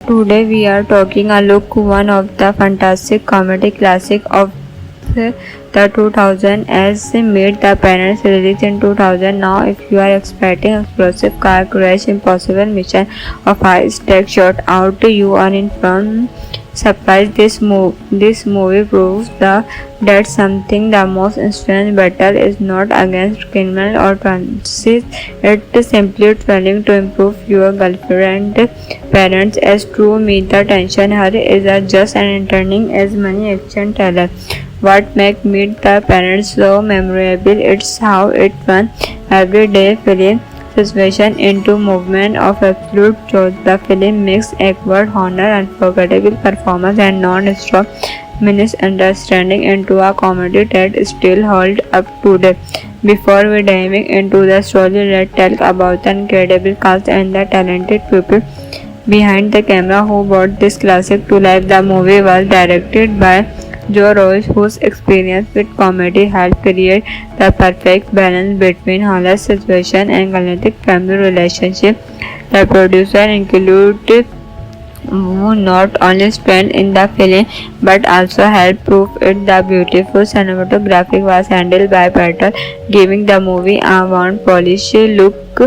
Today we are talking a look one of the fantastic comedy classic of the 2000 as Meet the Parents released in 2000. Now if you are expecting explosive car crash, impossible mission or high stakes shot out, you are in from surprise. This movie proves that something the most strange battle is not against criminal or transit. It's simply trying to improve your girlfriend parents as true meet the tension. Her is just an entertaining as many action teller. What makes Meet the Parents so memorable? It's how it turns everyday film situation into movement of absolute truth. The film mixes awkward honor, unforgettable performance, and non-stop misunderstanding into a comedy that still holds up today. Before we diving into the story, let's talk about the incredible cast and the talented people behind the camera who brought this classic to life. The movie was directed by Joe Roche, whose experience with comedy helped create the perfect balance between horror situation and romantic family relationship. The producer included who not only spent in the film but also helped prove it. The beautiful cinematography was handled by Peter, giving the movie a warm, polished look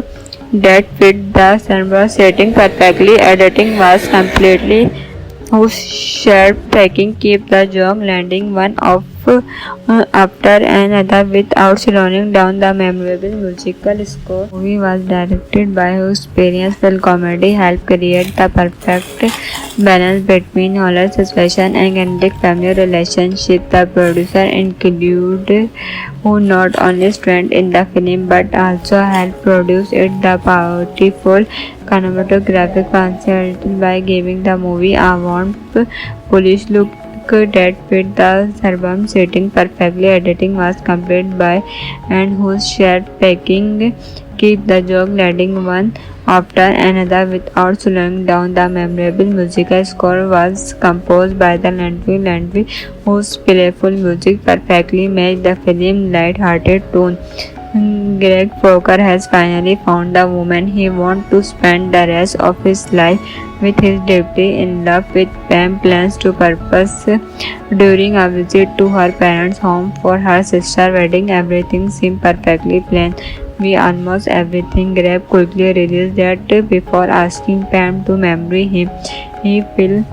that fit the cinema setting perfectly. Editing was completely whose sharp tracking keep the joke landing one off after another without slowing down. The memorable musical score movie was directed by whose experience film comedy helped create the perfect balance between horror situation and romantic family relationship. The producer included who not only strengthened in the film but also helped produce it. The powerful cinematographic concept by giving the movie a warm, polished look that fit the suburban setting perfectly. Editing was completed by and whose shared packing keep the joke landing one after another without slowing down. The memorable musical score was composed by the Landry, whose playful music perfectly matched the film's light-hearted tone. Greg Fokker has finally found the woman he wants to spend the rest of his life with. His deeply in love with Pam plans to purpose during a visit to her parents' home for her sister's wedding. Everything seemed perfectly planned. We almost everything. Greg quickly realized that before asking Pam to marry him, he fell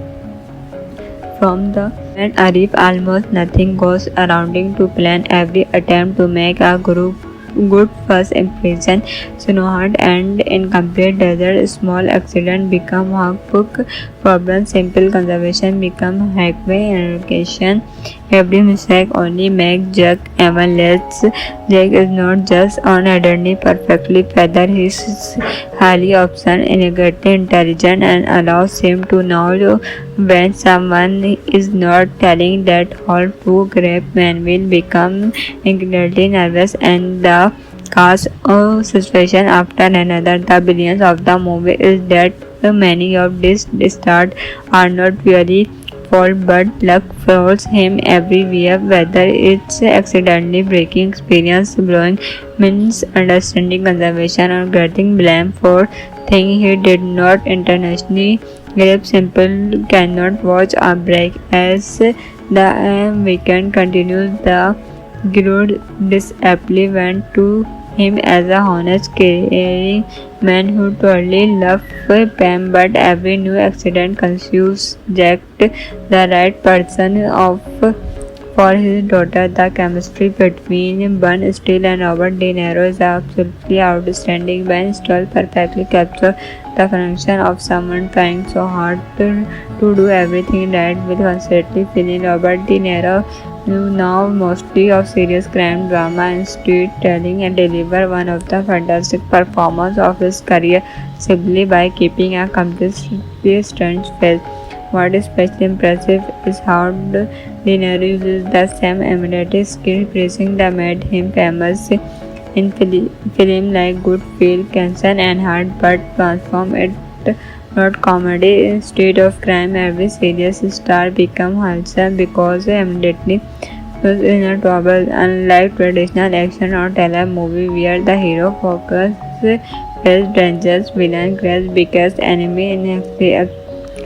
from the when Arif almost nothing goes around to plan. Every attempt to make a good first impression snowhard and incomplete desert. Small accident become workbook problem. Simple conservation become highway education. Every mistake only makes Jack even less. Jack is not just on adornly perfectly feather. He is highly option, integrated, intelligent, and allows him to know when someone is not telling that whole two great men will become incredibly nervous and the cause of situation after another. The brilliance of the movie is that many of these stars are not really fault but luck follows him everywhere, whether it's accidentally breaking experience, blowing misunderstanding, conservation, or getting blamed for things he did not intentionally. Grip Simple cannot watch a break as the weekend continues. The Glued disaptly went to him as a honest, caring man who totally loved Pam, but every new accident confused Jack the right person of for his daughter. The chemistry between Ben Stiller and Robert De Niro is absolutely outstanding. Ben Stiller perfectly captures the function of someone trying so hard to do everything right with constantly feeling. Robert De Niro now mostly of serious crime drama and storytelling and deliver one of the fantastic performances of his career simply by keeping a completely strange face. What is especially impressive is how De Niro uses the same imitative skill praising that made him famous in film like Good Will, Cancer and Heart, but transform it not comedy. Instead of crime, every serious star become wholesome because immediately was in a trouble. Unlike traditional action or thriller movie where the hero focuses face dangerous villain, Grace biggest enemy in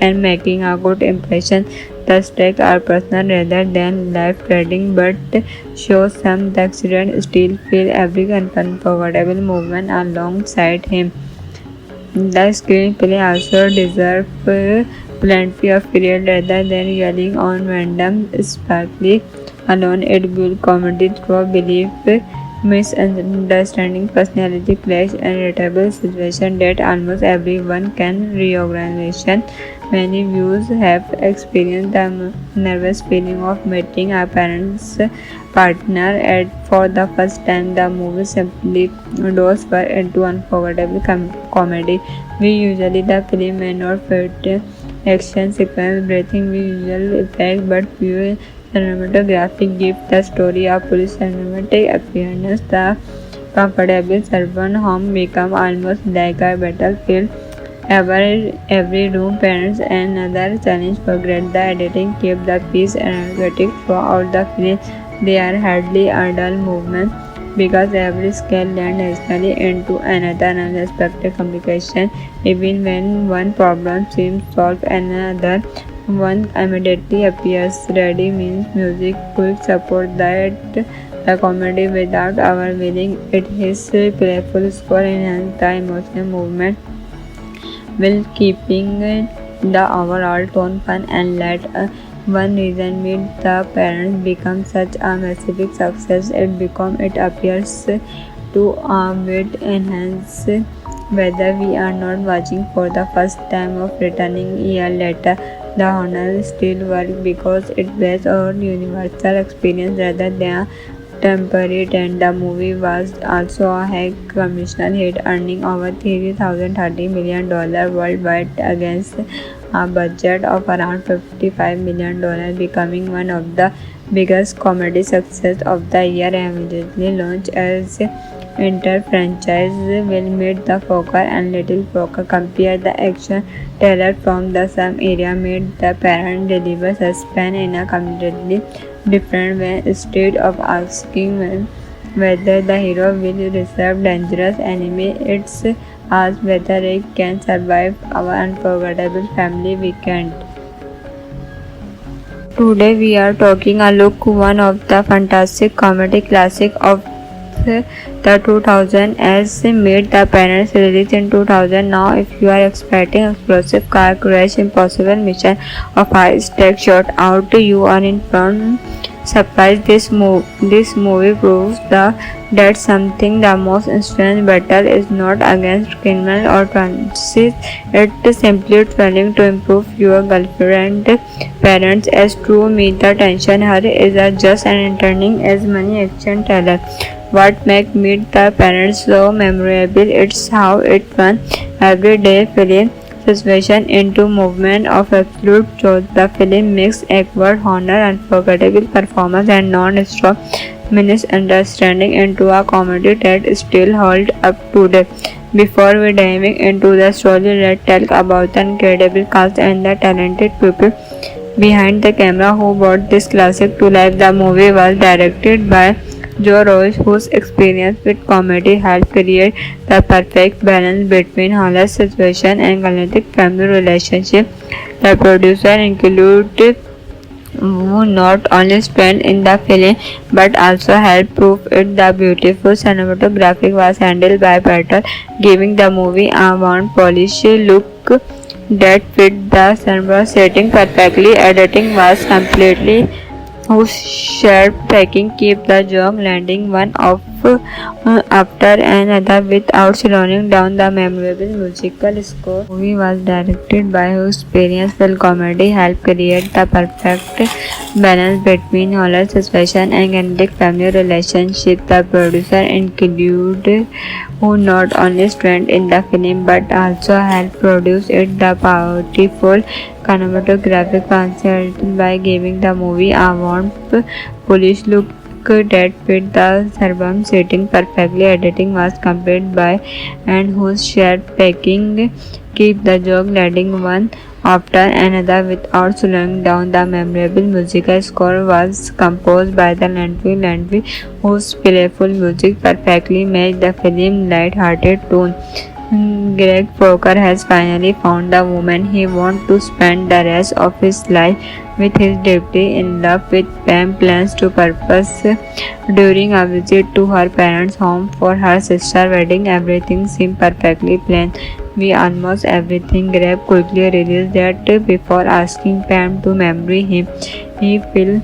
and making a good impression. The stakes are personal rather than life-threatening, but shows some the accident still feel every unforgettable movement alongside him. The screenplay also deserves plenty of period rather than yelling on random sparkly alone. It builds comedy through belief, misunderstanding, personality clash, and relatable situation that almost everyone can recognize. Many viewers have experienced the nervous feeling of meeting a parent's partner for the first time. The movie simply goes for into unforgettable comedy. We usually the film may not fit action sequence, breathing visual effect, but few cinematography gives the story a full cinematic appearance. The comfortable servant home become almost like a battlefield. Every room, parents, and other challenge forget the editing keep the piece energetic throughout the film. They are hardly a dull movement because every scale lands naturally into another unexpected complication. Even when one problem seems solved, another one immediately appears. Ready means music quick support that the comedy without overwhelming it. His playful score enhances the emotional movement while keeping the overall tone fun and light. One reason Meet the Parents become such a massive success it appears to with enhance whether we are not watching for the first time or returning a year later. The honor still works because it based on universal experience rather than temporary trend. The movie was also a high commercial hit, earning over $330 million worldwide against a budget of around $55 million, becoming one of the biggest comedy success of the year. Immediately launched as inter-franchise will Meet the Fokker and Little Fokker. Compare the action trailer from the same area. Meet the Parent deliver suspense in a completely different way. Instead of asking whether the hero will reserve dangerous enemy, it's asked whether it can survive our unforgettable family weekend. Today we are talking a look one of the fantastic comedy classic of the 2000 as Meet the Parents, released in 2000. Now if you are expecting explosive car crash, impossible mission of high stakes shot out, you are in front surprise. This movie proves that something the most strange battle is not against criminal or transit. It's simply trying to improve your girlfriend parents as true. Meet the tension her is just an entertaining as many action trailer. What makes Meet the Parents so memorable? It's how it turns everyday film situation into movement of absolute truth. The film mixes awkward honor, unforgettable performance, and non-stop misunderstanding into a comedy that still holds up today. Before we dive into the story, let's talk about the incredible cast and the talented people behind the camera who brought this classic to life. The movie was directed by Joe Royce, whose experience with comedy helped create the perfect balance between hilarious situation and kinetic family relationship. The producer included who not only spent in the film but also helped prove it. The beautiful cinematography was handled by Peter, giving the movie a warm, polished look that fit the cinema setting perfectly. Editing was completely whose shared packing keep the joke landing one off after another without slowing down. The memorable musical score movie was directed by whose experiential comedy helped create the perfect balance between horror suspension and comedic family relationship. The producer included who not only strengthened in the film but also helped produce it. The beautiful cinematographic concept by giving the movie a warm, polished look that fit the suburban setting perfectly. Editing was completed by and whose shared packing keep the joke landing one after another without slowing down. The memorable musical score was composed by the Landry, whose playful music perfectly matched the film's light-hearted tone. Greg Fokker has finally found the woman he wants to spend the rest of his life with. His deeply in love with Pam plans to propose during a visit to her parents' home for her sister's wedding. Everything seemed perfectly planned. We almost everything. Greg quickly realized that before asking Pam to marry him, he fell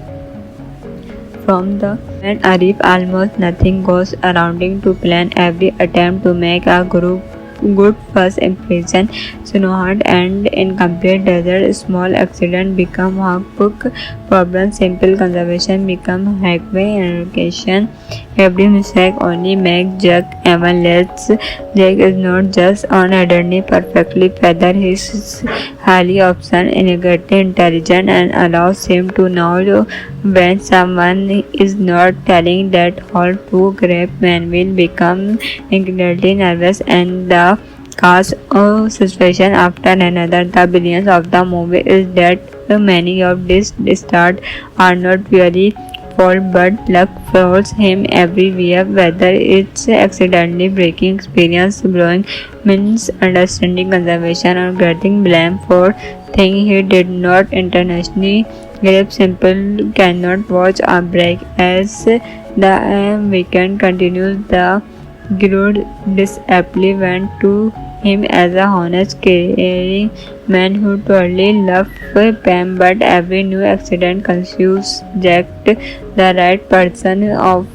from the when Arif almost nothing goes around to plan. Every attempt to make a good first impression snowed and incomplete. Desert small accident become workbook problem. Simple conservation become highway education. Every mistake only makes Jack even less. Jack is not just an ordinary perfectly feather. He is highly option integrity intelligent and allows him to know when someone is not telling that whole too grave. Man will become incredibly nervous and the cause of situation after another. The brilliance of the movie is that many of these stars are not really fault but luck follows him everywhere, whether it's accidentally breaking experience, blowing misunderstanding conservation or getting blamed for things he did not intentionally. Grab simple cannot watch a break as the weekend continues. The Grud disaptly went to him as a honest, caring man who totally loved Pam, but every new accident confused Jack the right person of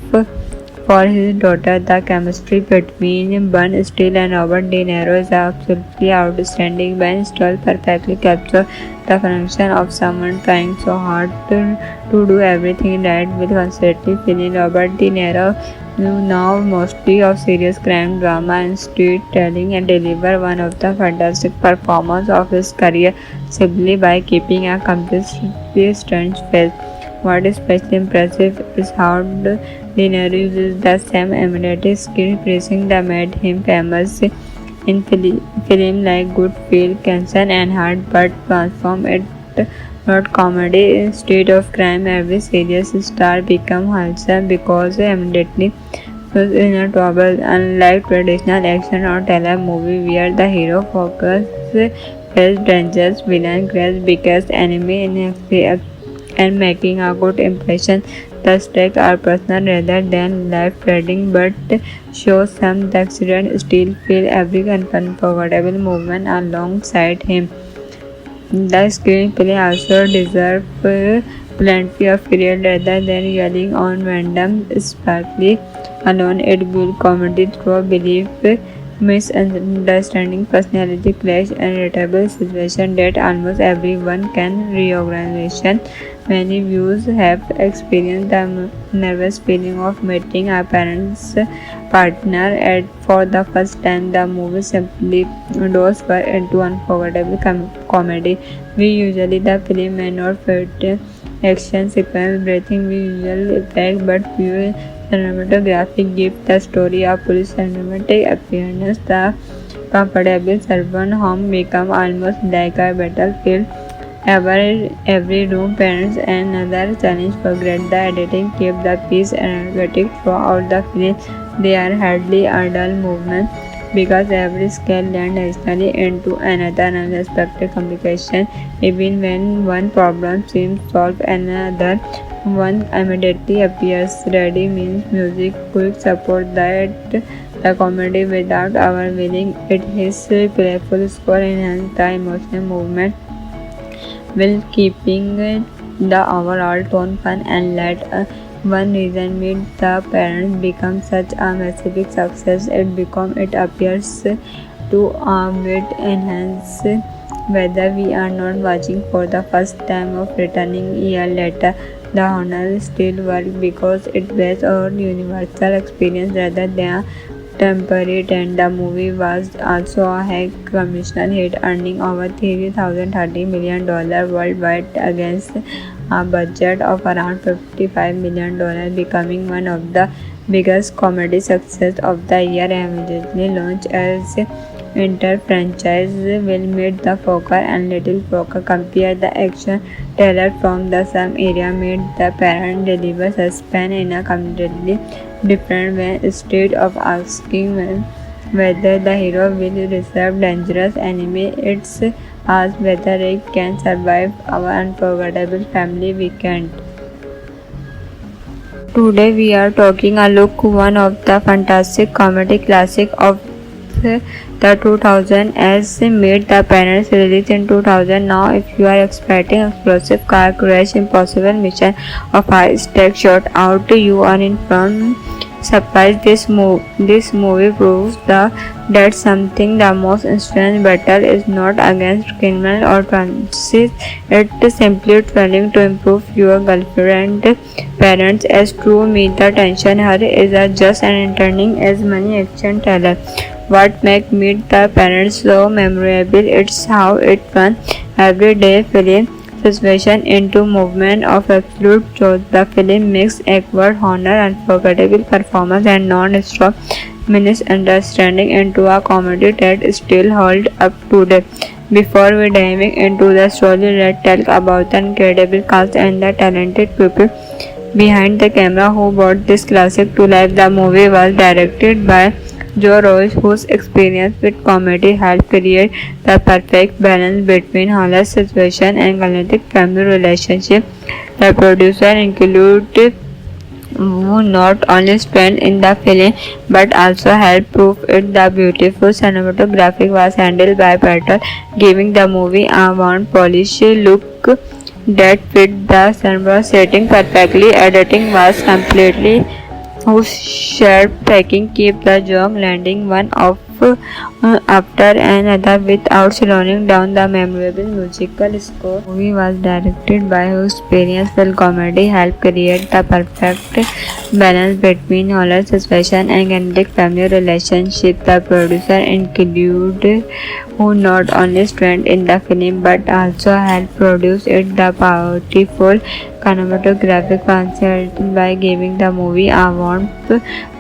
for his daughter. The chemistry between Ben Stiller and Robert De Niro is absolutely outstanding. Ben Stiller perfectly captures the function of someone trying so hard to do everything right with constantly feeling. Robert De Niro now mostly of serious crime drama and storytelling and deliver one of the fantastic performances of his career simply by keeping a completely strange face. What is especially impressive is how De Niro uses the same imitative skill phrasing that made him famous in film like Good Will, Cancer and Heart, but transform it not comedy instead of crime. Every serious star become wholesome because immediately was in a trouble. Unlike traditional action or thriller movie where the hero focuses face dangerous villain, Grace biggest enemy in and making a good impression. The stakes are personal rather than life-threatening, but show some the accident still feel every unforgettable movement alongside him. The screenplay also deserves plenty of period rather than yelling on random sparkly alone. It builds comedy through belief, misunderstanding, personality clash, and relatable situation that almost everyone can recognize. Many viewers have experienced the nervous feeling of meeting a parent's partner for the first time. The movie simply goes into unforgettable comedy. We usually the film may not fit action sequence, breathing visual effect, but pure cinematography gives the story a full cinematic appearance. The comfortable servant home become almost like a battlefield. Every room parents another challenge. Forget the editing, keep the piece energetic throughout the film. They are hardly a dull movement because every scale lands naturally into another unexpected complication. Even when one problem seems solved, another one immediately appears. Ready means music quick support that the comedy without overwhelming it. His playful score enhances the emotional movement while keeping the overall tone fun and light. One reason made the parents become such a massive success. It appears to with enhance whether we are not watching for the first time or returning a year later. The honor still works because it based on universal experience rather than temporary trend. The movie was also a high commercial hit, earning over $330 million worldwide against a budget of around $55 million, becoming one of the biggest comedy success of the year. Immediately launched as inter-franchise will meet the Fokker and Little Fokker. Compare the action trailer from the same area made the parent deliver suspense in a completely different way. Instead of asking whether the hero will receive dangerous enemy. It's asked whether it can survive our unforgettable family weekend. Today we are talking a look one of the fantastic comedy classic of the 2000 as made the parents released in 2000. Now if you are expecting explosive car crash, impossible mission of high stakes shot out, you are in front. Surprise, this movie proves that something the most strange battle is not against criminal or trances. It's simply trying to improve your girlfriend parents as true meet the tension. Her is just an entertaining as many action trailer. What makes Meet the Parents so memorable? It's how it turns everyday film situation into movement of absolute truth. The film makes awkward honor, unforgettable performance, and non-stop misunderstanding into a comedy that still holds up today. Before we dive into the story, let's talk about the incredible cast and the talented people behind the camera who brought this classic to life. The movie was directed by Joe Roach, whose experience with comedy helped create the perfect balance between hilarious situation and galactic family relationship. The producer included who not only spent in the film but also helped prove it. The beautiful cinematography was handled by Peter, giving the movie a warm, polished look that fit the cinema setting perfectly. Editing was completely whose sharp tracking keep the joke landing one off after another without slowing down. The memorable musical score movie was directed by whose experience comedy helped create the perfect balance between horror situation and romantic family relationship. The producer included who not only starred in the film but also helped produce it. The beautiful cinematographic concept by giving the movie a warm,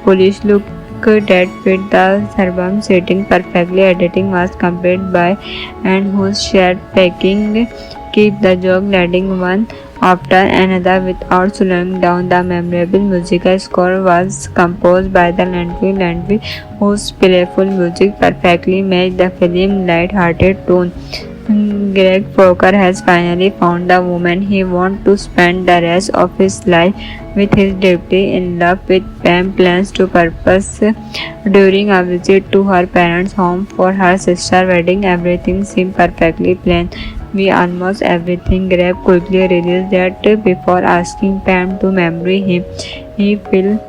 polished look that fit the suburban setting perfectly. Editing was completed by and whose shared packing keep the joke landing one after another without slowing down. The memorable musical score was composed by the Landry, whose playful music perfectly matched the film's light-hearted tone. Greg Fokker has finally found the woman he wants to spend the rest of his life with. His deeply in love with Pam plans to purpose during a visit to her parents' home for her sister's wedding. Everything seemed perfectly planned. We almost everything. Greg quickly realized that before asking Pam to marry him, he fell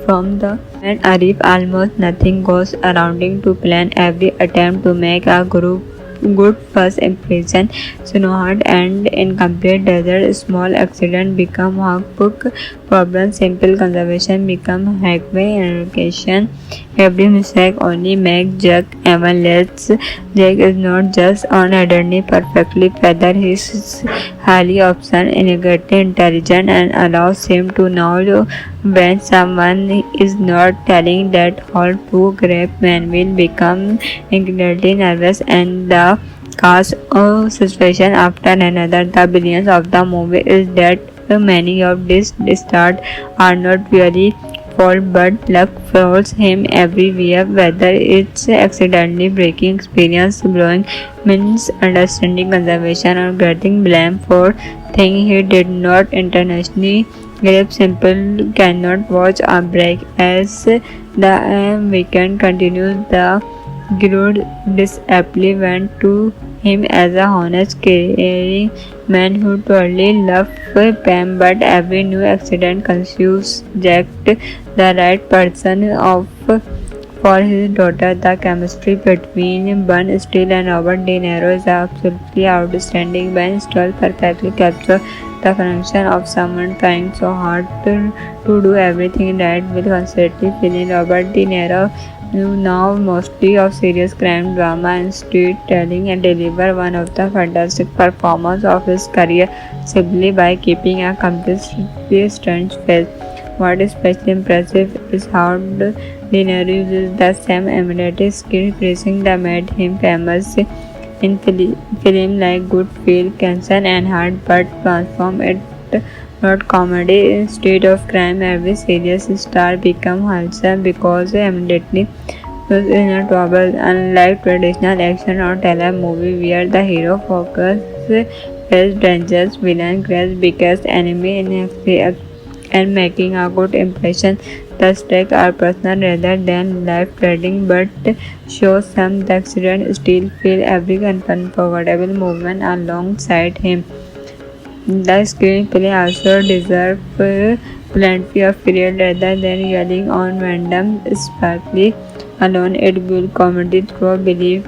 from the and Arif almost nothing goes around to plan. Every attempt to make a good first impression snowhard and incomplete. Desert small accident become workbook problem. Simple conservation become highway education. Every mistake only make Jack even less. Jack is not just on identity perfectly feather. He is highly option integrity intelligent and allows him to know when someone is not telling that whole two great men will become incredibly nervous and the cause of situation after another. The brilliance of the movie is that many of these stars are not really fault but luck follows him everywhere, whether it's accidentally breaking experience, blowing misunderstanding conservation or getting blamed for things he did not intentionally. Grab Simple cannot watch a break as the weekend continues. The Groot disaptly went to him as a honest, caring man who totally loved Pam, but every new accident confused Jack the right person of for his daughter. The chemistry between Ben Stiller and Robert De Niro is absolutely outstanding. Ben Stiller perfectly captures the connection of someone trying so hard to do everything right with constantly feeling. Robert De Niro now mostly of serious crime drama and storytelling and deliver one of the fantastic performances of his career simply by keeping a completely strange face. What is especially impressive is how De Niro uses the same amenity skill praising that made him famous in film like Good Field, Cancer and Heart, but transform it not comedy. Instead of crime, every serious star become wholesome because immediately was in a trouble. Unlike traditional action or thriller movie where the hero focuses face dangerous villain, creates biggest enemy in and making a good impression. The stakes are personal rather than life-threatening, but show some the accident still feel every unforgettable moment alongside him. The screenplay also deserves plenty of period rather than yelling on random sparkly alone. It builds comedy through belief,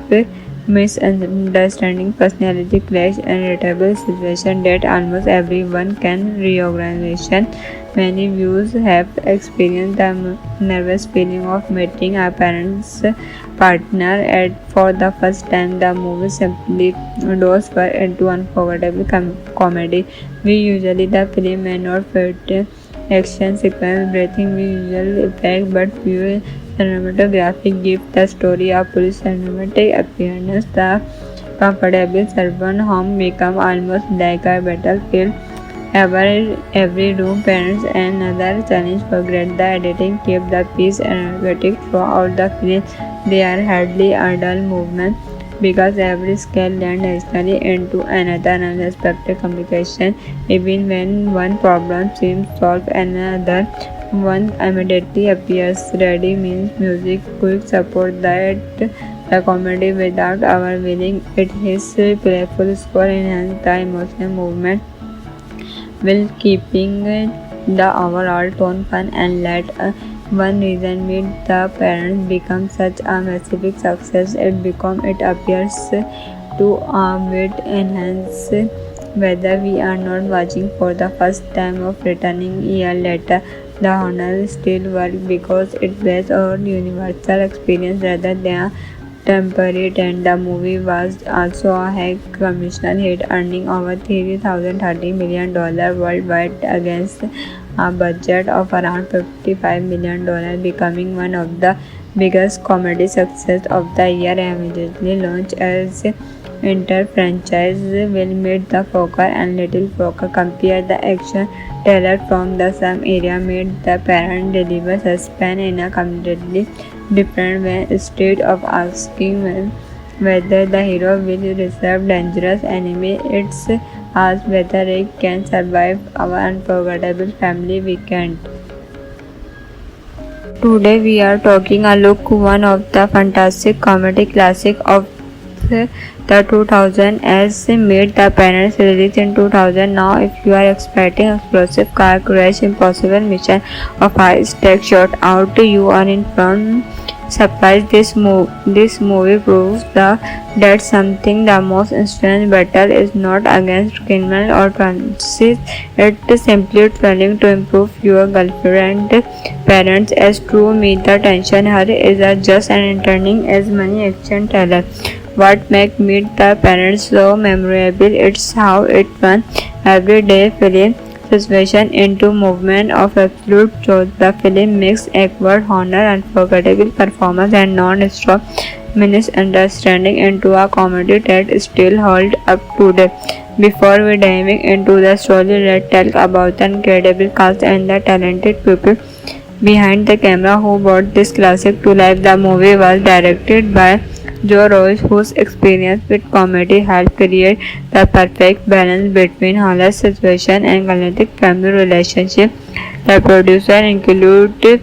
misunderstanding, personality clash, and relatable situation that almost everyone can recognize. Many viewers have experienced the nervous feeling of meeting a parent's partner for the first time. The movie simply goes for into unforgettable comedy. We usually the film may not fit action sequence, breathing visual effect, but pure cinematography gives the story a full cinematic appearance. The comfortable servant home become almost like a battlefield. Every room, parents, and another challenge for great. The editing keep the piece energetic throughout the film. They are hardly a dull movement because every scale lands naturally into another unexpected complication. Even when one problem seems solved, another one immediately appears. Ready means music, quick support that the comedy without overwhelming it. His playful score enhances the emotional movement while keeping the overall tone fun and light. One reason made the parents become such a massive success. It appears to with enhance whether we are not watching for the first time or returning a year later. The honor still works because it based on universal experience rather than temporary trend. The movie was also a high commercial hit, earning over $330 million worldwide against a budget of around $55 million, becoming one of the biggest comedy success of the year. Immediately launched as inter-franchise will meet the Fokker and Little Fokker. Compare the action trailer from the same area made the parent deliver suspense in a completely different way. Instead of asking whether the hero will reserve dangerous enemy, it's asked whether he can survive our unforgettable family weekend. Today we are talking a look one of the fantastic comedy classic of the 2000 as made the parents released in 2000. Now if you are expecting explosive car crash, impossible mission of high stakes shot out, you are in front surprise. This movie proves that something the most strange battle is not against criminal or trances. It's simply trying to improve your girlfriend parents. As true me the tension her is just an entertaining as many action thriller. What makes Meet the Parents so memorable? It's how it turns everyday film situation into movement of absolute truth. The film mixes awkward honor, unforgettable performance, and non-stop misunderstanding into a comedy that still holds up today. Before we diving into the story, let's talk about the incredible cast and the talented people behind the camera who brought this classic to life. The movie was directed by Joe Roach, whose experience with comedy helped create the perfect balance between hilarious situation and kinetic family relationship. The producer included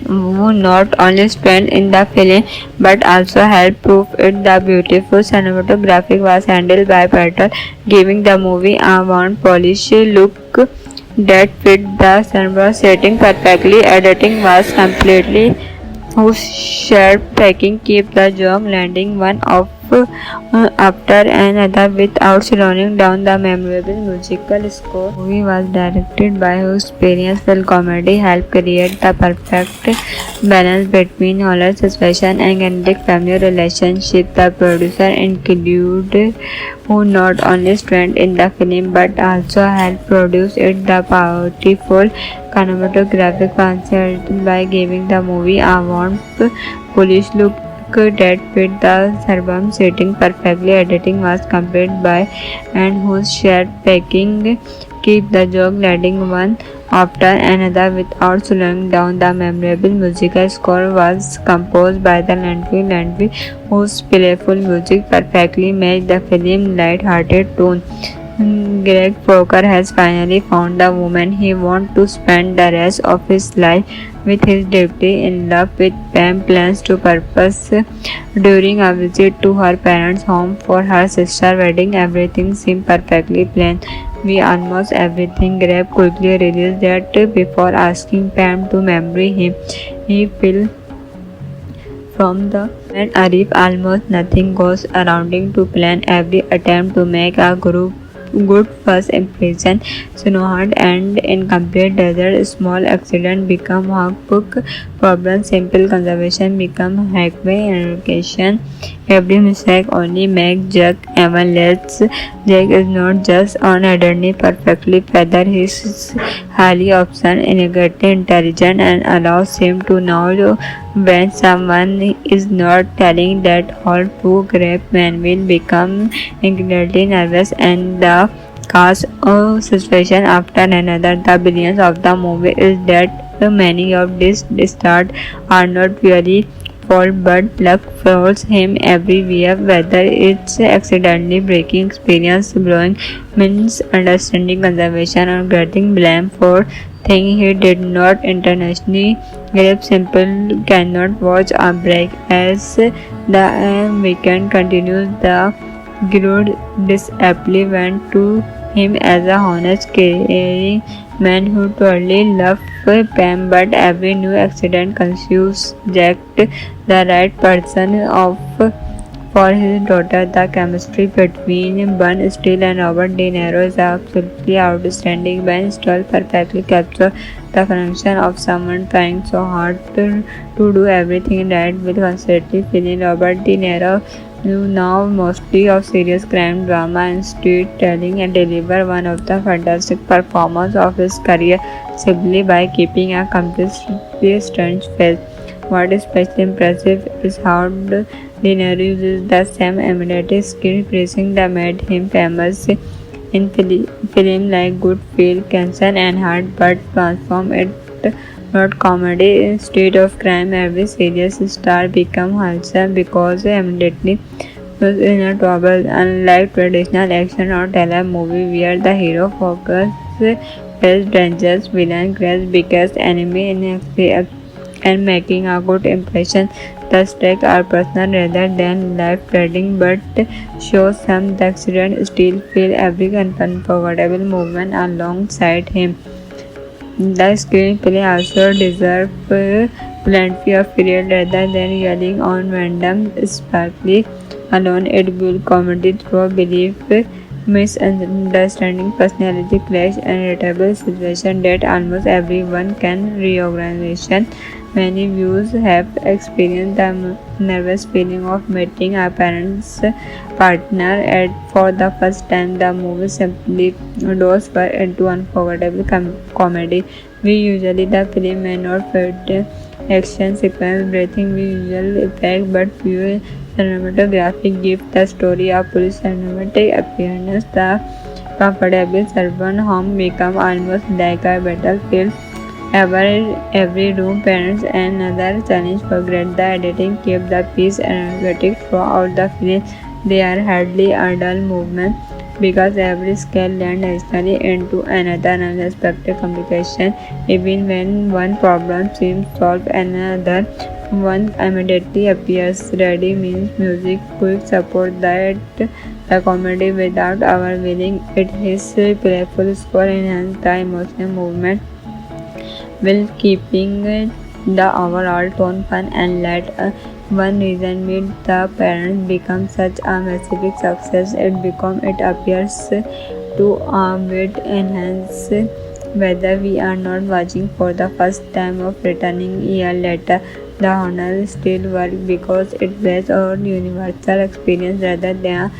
who not only strengthened in the film but also helped prove it. The beautiful cinematography was handled by Patel, giving the movie a warm, polished look that fit the cinema setting perfectly. Editing was completely whose shared packing keep the joke landing one of after another without slowing down. The memorable musical score movie was directed by whose experience film comedy helped create the perfect balance between horror suspension and comedic family relationship. The producer included who not only strengthened in the film but also helped produce it. The beautiful cinematographic concept by giving the movie a warm, polished look that fit the suburban setting perfectly. Editing was completed by and whose shared packing keep the joke letting one after another without slowing down. The memorable musical score was composed by the Landry, whose playful music perfectly matched the film's light-hearted tone. Greg Fokker has finally found the woman he wants to spend the rest of his life with. His deeply in love with Pam plans to purpose during a visit to her parents' home for her sister's wedding. Everything seemed perfectly planned. We almost everything. Greg quickly realized that before asking Pam to marry him, he fell from the and Arif almost nothing goes around him to plan. Every attempt to make a good first impression snowed and incomplete. Desert small accident become workbook problem. Simple conservation become highway education. Every mistake only makes Jack even less. Jack is not just on identity perfectly feather. He is highly option integrity intelligent and allows him to know when someone is not telling that whole to grab man will become incredibly nervous and the cause of situation after another. The brilliance of the movie is that many of these stars are not really fault but luck follows him everywhere, whether it's accidentally breaking experience, blowing misunderstanding conservation or getting blamed for things he did not intentionally. Grab simple cannot watch a break as the weekend continues. The Grud disaptly went to him as a honest, caring man who totally loved Pam, but every new accident confused Jack the right person of for his daughter. The chemistry between Ben Stiller and Robert De Niro is absolutely outstanding. Ben Stiller perfectly captures the function of someone trying so hard to do everything right with constantly feeling. Robert De Niro now mostly of serious crime drama and storytelling and deliver one of the fantastic performances of his career simply by keeping a completely strange face. What is especially impressive is how De Niro uses the same imitative skill phrasing that made him famous in film like Goodfellas, Cancer and Heart, but transform it not comedy. Instead of crime, every serious star become wholesome because immediately was in a trouble. Unlike traditional action or thriller movie where the hero focuses face dangerous villain, Grace biggest enemy in and making a good impression. The stakes are personal rather than life-threatening, but shows some the accident still feel every unforgettable movement alongside him. The screenplay also deserves plenty of period rather than yelling on random sparkly alone. It builds comedy through belief, misunderstanding, personality clash, and relatable situation that almost everyone can reorganization. Many viewers have experienced the nervous feeling of meeting a parent's partner for the first time. The movie simply goes for into unforgettable comedy. We usually the film may not fit action sequence, breathing visual effect, but few cinematography give the story a full cinematic appearance. The comfortable servant home become almost like a battlefield. Every room, parents, and another challenge for grade. The editing kept the piece energetic throughout the film. There are hardly a dull movement because every scale lands nicely into another unexpected complication. Even when one problem seems solved, another one immediately appears. Ready means music quick support that the comedy without overwhelming it. His playful score enhance the emotional movement while keeping the overall tone fun and light. One reason made the parents become such a massive success. It appears to with enhance whether we are not watching for the first time or returning a year later. The honor still works because it based on universal experience rather than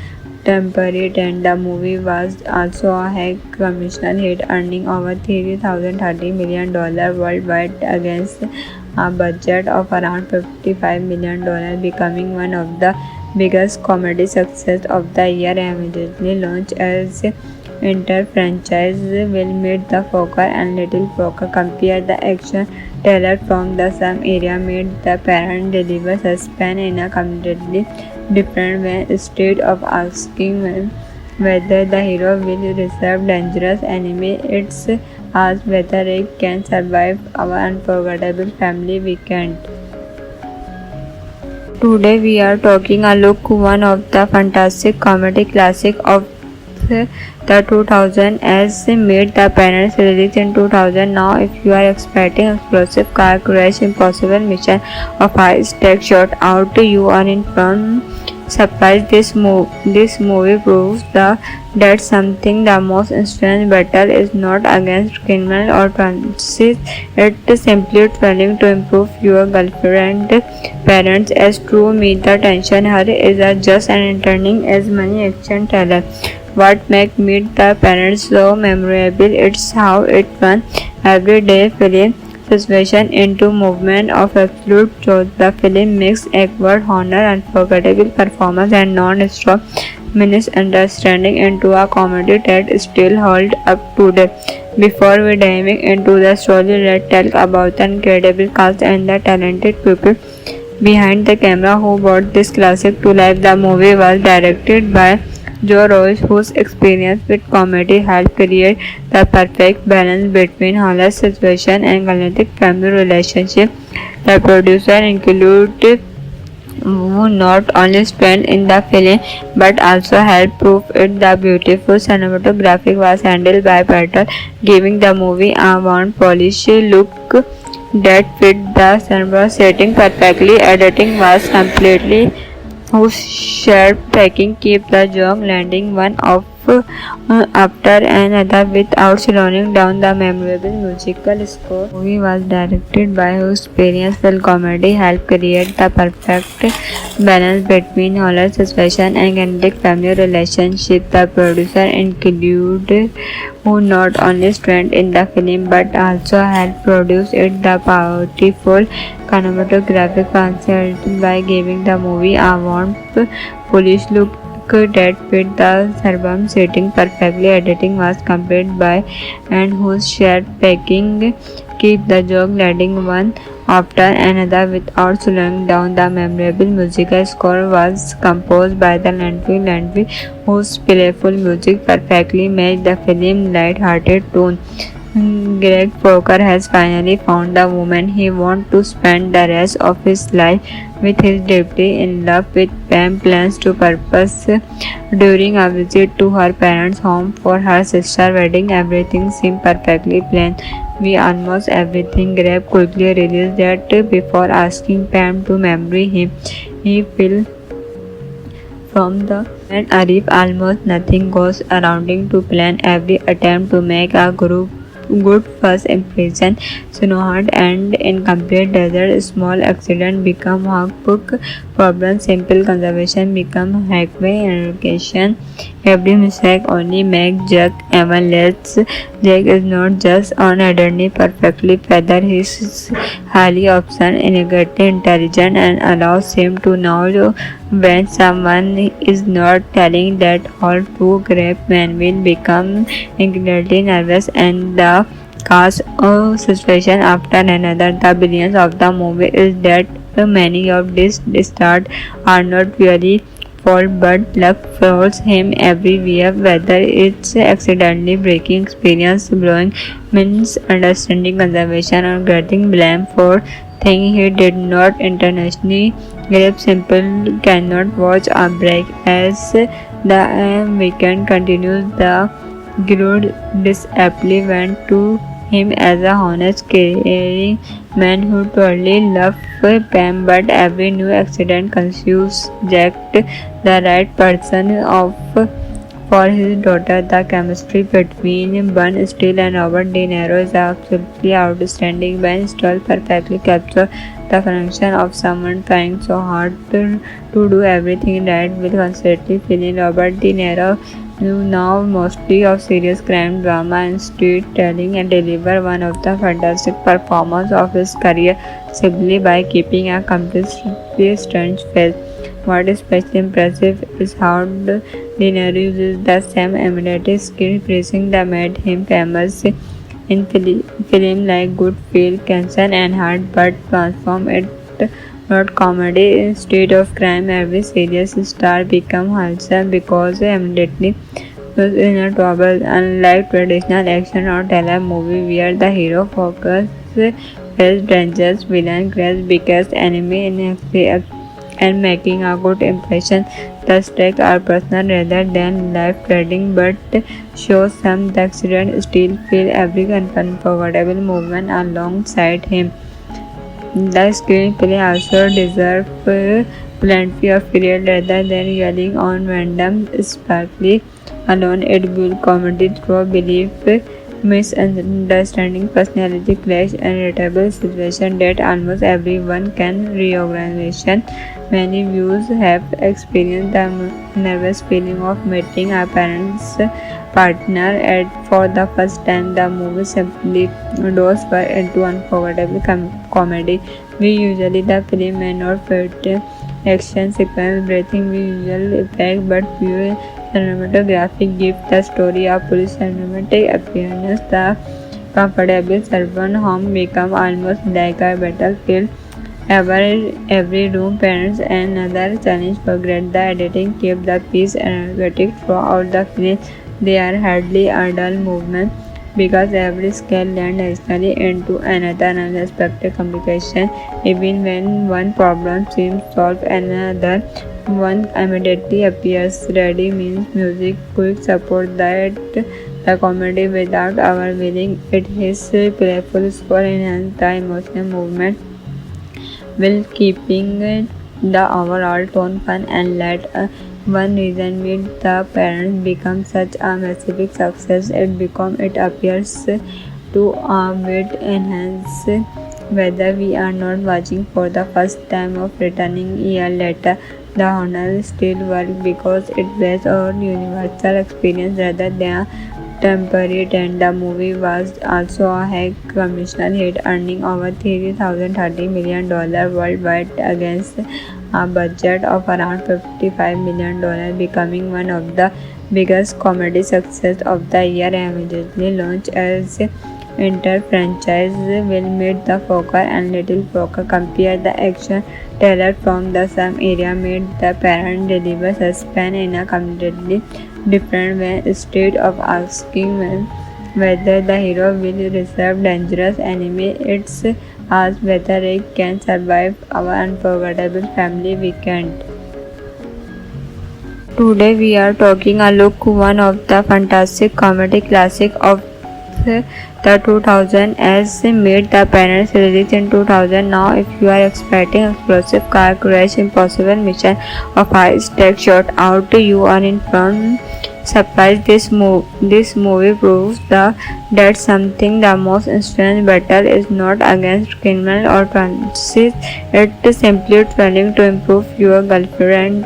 temporary trend. The movie was also a high commercial hit, earning over $330 million worldwide against a budget of around $55 million, becoming one of the biggest comedy success of the year. Immediately launched as inter-franchise will meet the Fokker and Little Fokker. Compare the action trailer from the same area made the parent deliver suspense in a completely different way. Instead of asking whether the hero will receive dangerous enemy, it's asked whether it can survive our unforgettable family weekend. Today we are taking a look one of the fantastic comedy classic of the 2000 as made the parents released in 2000. Now if you are expecting explosive car crash, impossible mission or high stakes shot out, you are in front surprise. This movie proves that something the most strange battle is not against criminal or transit. It's simply trying to improve your girlfriend parents as true meet the tension. Her is just an entertaining as many action trailer. What makes Meet the Parents so memorable? It's how it turns everyday film situation into movement of absolute truth. The film makes awkward honor, unforgettable performance, and non-stop misunderstanding into a comedy that still holds up today. Before we dive into the story, let's talk about the incredible cast and the talented people behind the camera who brought this classic to life. The movie was directed by Joe Royce, whose experience with comedy helped create the perfect balance between hilarious situation and romantic family relationship. The producer included who not only spent in the film but also helped prove it. The beautiful cinematography was handled by Peter, giving the movie a warm, polished look that fit the cinema setting perfectly. Editing was completely whose sharp packing keep the joke landing one off after another without slowing down. The memorable musical score movie was directed by whose experience with comedy helped create the perfect balance between horror suspension and romantic family relationship. The producer included who not only starred in the film but also helped produce it. The beautiful cinematographic concept by giving the movie a warm, polish look that fit the suburban setting perfectly. Editing was completed by and whose shared packing keep the joke landing one after another without slowing down. The memorable musical score was composed by the Landry, whose playful music perfectly matched the film's light-hearted tone. Greg Fokker has finally found the woman he wants to spend the rest of his life with. His deeply in love with Pam plans to purpose during a visit to her parents' home for her sister's wedding. Everything seemed perfectly planned. We almost everything. Greg quickly realized that before asking Pam to marry him, he will from the and Arif almost nothing goes around to plan. Every attempt to make a good first impression snowhard and incomplete. Desert small accident become workbook problem. Simple conservation become highway education. Every mistake only make Jack even less. Jack is not just an ordinary perfectly feather. He is highly option integrated intelligent and allows him to know when someone is not telling. That all two great men will become incredibly nervous and the cause of situation after another. The brilliance of the movie is that many of these stars are not really fault but luck follows him everywhere, whether it's accidentally breaking experience, blowing misunderstanding conservation, or getting blamed for things he did not intentionally. Grab simple cannot watch a break. As the weekend continues, the glued disaptly went to him as a honest, caring man who totally loved Pam, but every new accident confused Jack the right person of for his daughter. The chemistry between Ben Stiller and Robert De Niro is absolutely outstanding. Ben Stiller perfectly captures the function of someone trying so hard to do everything right while constantly feeling. Robert De Niro now mostly of serious crime drama and storytelling and deliver one of the fantastic performances of his career simply by keeping a completely strange face. What is especially impressive is how De Niro uses the same amenities skill phrasing that made him famous in film like Goodfellas, Cancer and Heart, but transform it not comedy. Instead of crime, every serious star become wholesome because immediately was in a trouble. Unlike traditional action or thriller movie where the hero focuses face dangerous villain, creates biggest enemy in and making a good impression. The stakes are personal rather than life-threatening, but shows some the accident still feel every unforgettable movement alongside him. The screenplay also deserves plenty of period rather than yelling on random sparkly alone. It builds comedy through belief, misunderstanding, personality clash, and relatable situation that almost everyone can recognize. Many viewers have experienced the nervous feeling of meeting a parent's partner for the first time. The movie simply goes into unforgettable comedy. We usually the film may not fit action sequence, breathing visual effect, but pure cinematography gives the story a full cinematic appearance. The comfortable servant home become almost like a battlefield. Every room, parents, and another challenge forget the editing keep the piece energetic throughout the film. They are hardly a dull movement because every scale lands naturally into another unexpected complication. Even when one problem seems solved, another one immediately appears. Ready means music quick support that the comedy without overwhelming it. His playful score enhances the emotional movement while keeping the overall tone fun and light. One reason Meet the Parents become such a massive success it appears to bit enhance whether we are not watching for the first time or returning a year later. The honor still works because it based on universal experience rather than temporary trend. The movie was also a high commercial hit, earning over $330 million worldwide against a budget of around $55 million, becoming one of the biggest comedy success of the year. Immediately launched as inter-franchise will Meet the Fokker and Little Fokker. Compare the action trailer from the same area. Meet the Parent deliver suspense in a completely different way. Instead of asking whether the hero will reserve dangerous enemy, it's asked whether he can survive our unforgettable family weekend. Today we are talking a look one of the fantastic comedy classic of the 2000 as Meet the Parents released in 2000. Now if you are expecting explosive car crash, impossible mission of high stakes shot out, you are in front surprise. This movie proves that something the most strange battle is not against criminal or transit, it's simply trying to improve your girlfriend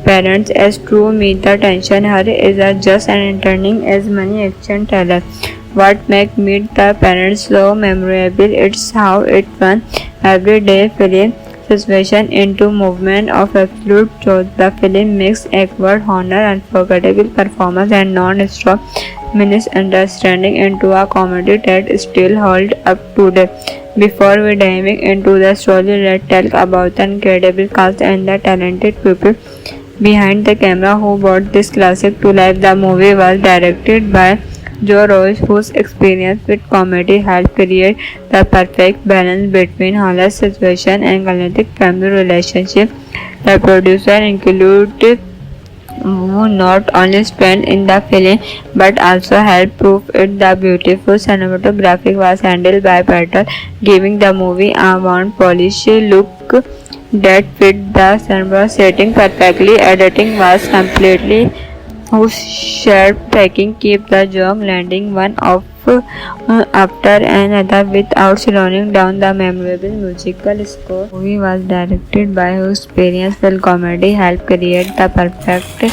parents. As true Meet the tension her is just as entertaining as many action thrillers. What makes Meet the Parents so memorable? It's how it turns everyday film situation into movement of absolute truth. The film makes awkward honor, unforgettable performance, and non-stop misunderstanding into a comedy that still holds up today. Before we diving into the story, let's talk about the incredible cast and the talented people behind the camera who brought this classic to life. The movie was directed by Joe Roche, whose experience with comedy helped create the perfect balance between hilarious situation and romantic family relationship. The producer included who not only spent in the film but also helped prove it. The beautiful cinematography was handled by Peter, giving the movie a warm, polished look that fit the cinema setting perfectly. Editing was completely whose sharp tracking kept the joke landing one of after another without slowing down the memorable musical score. The movie was directed by whose experience film comedy helped create the perfect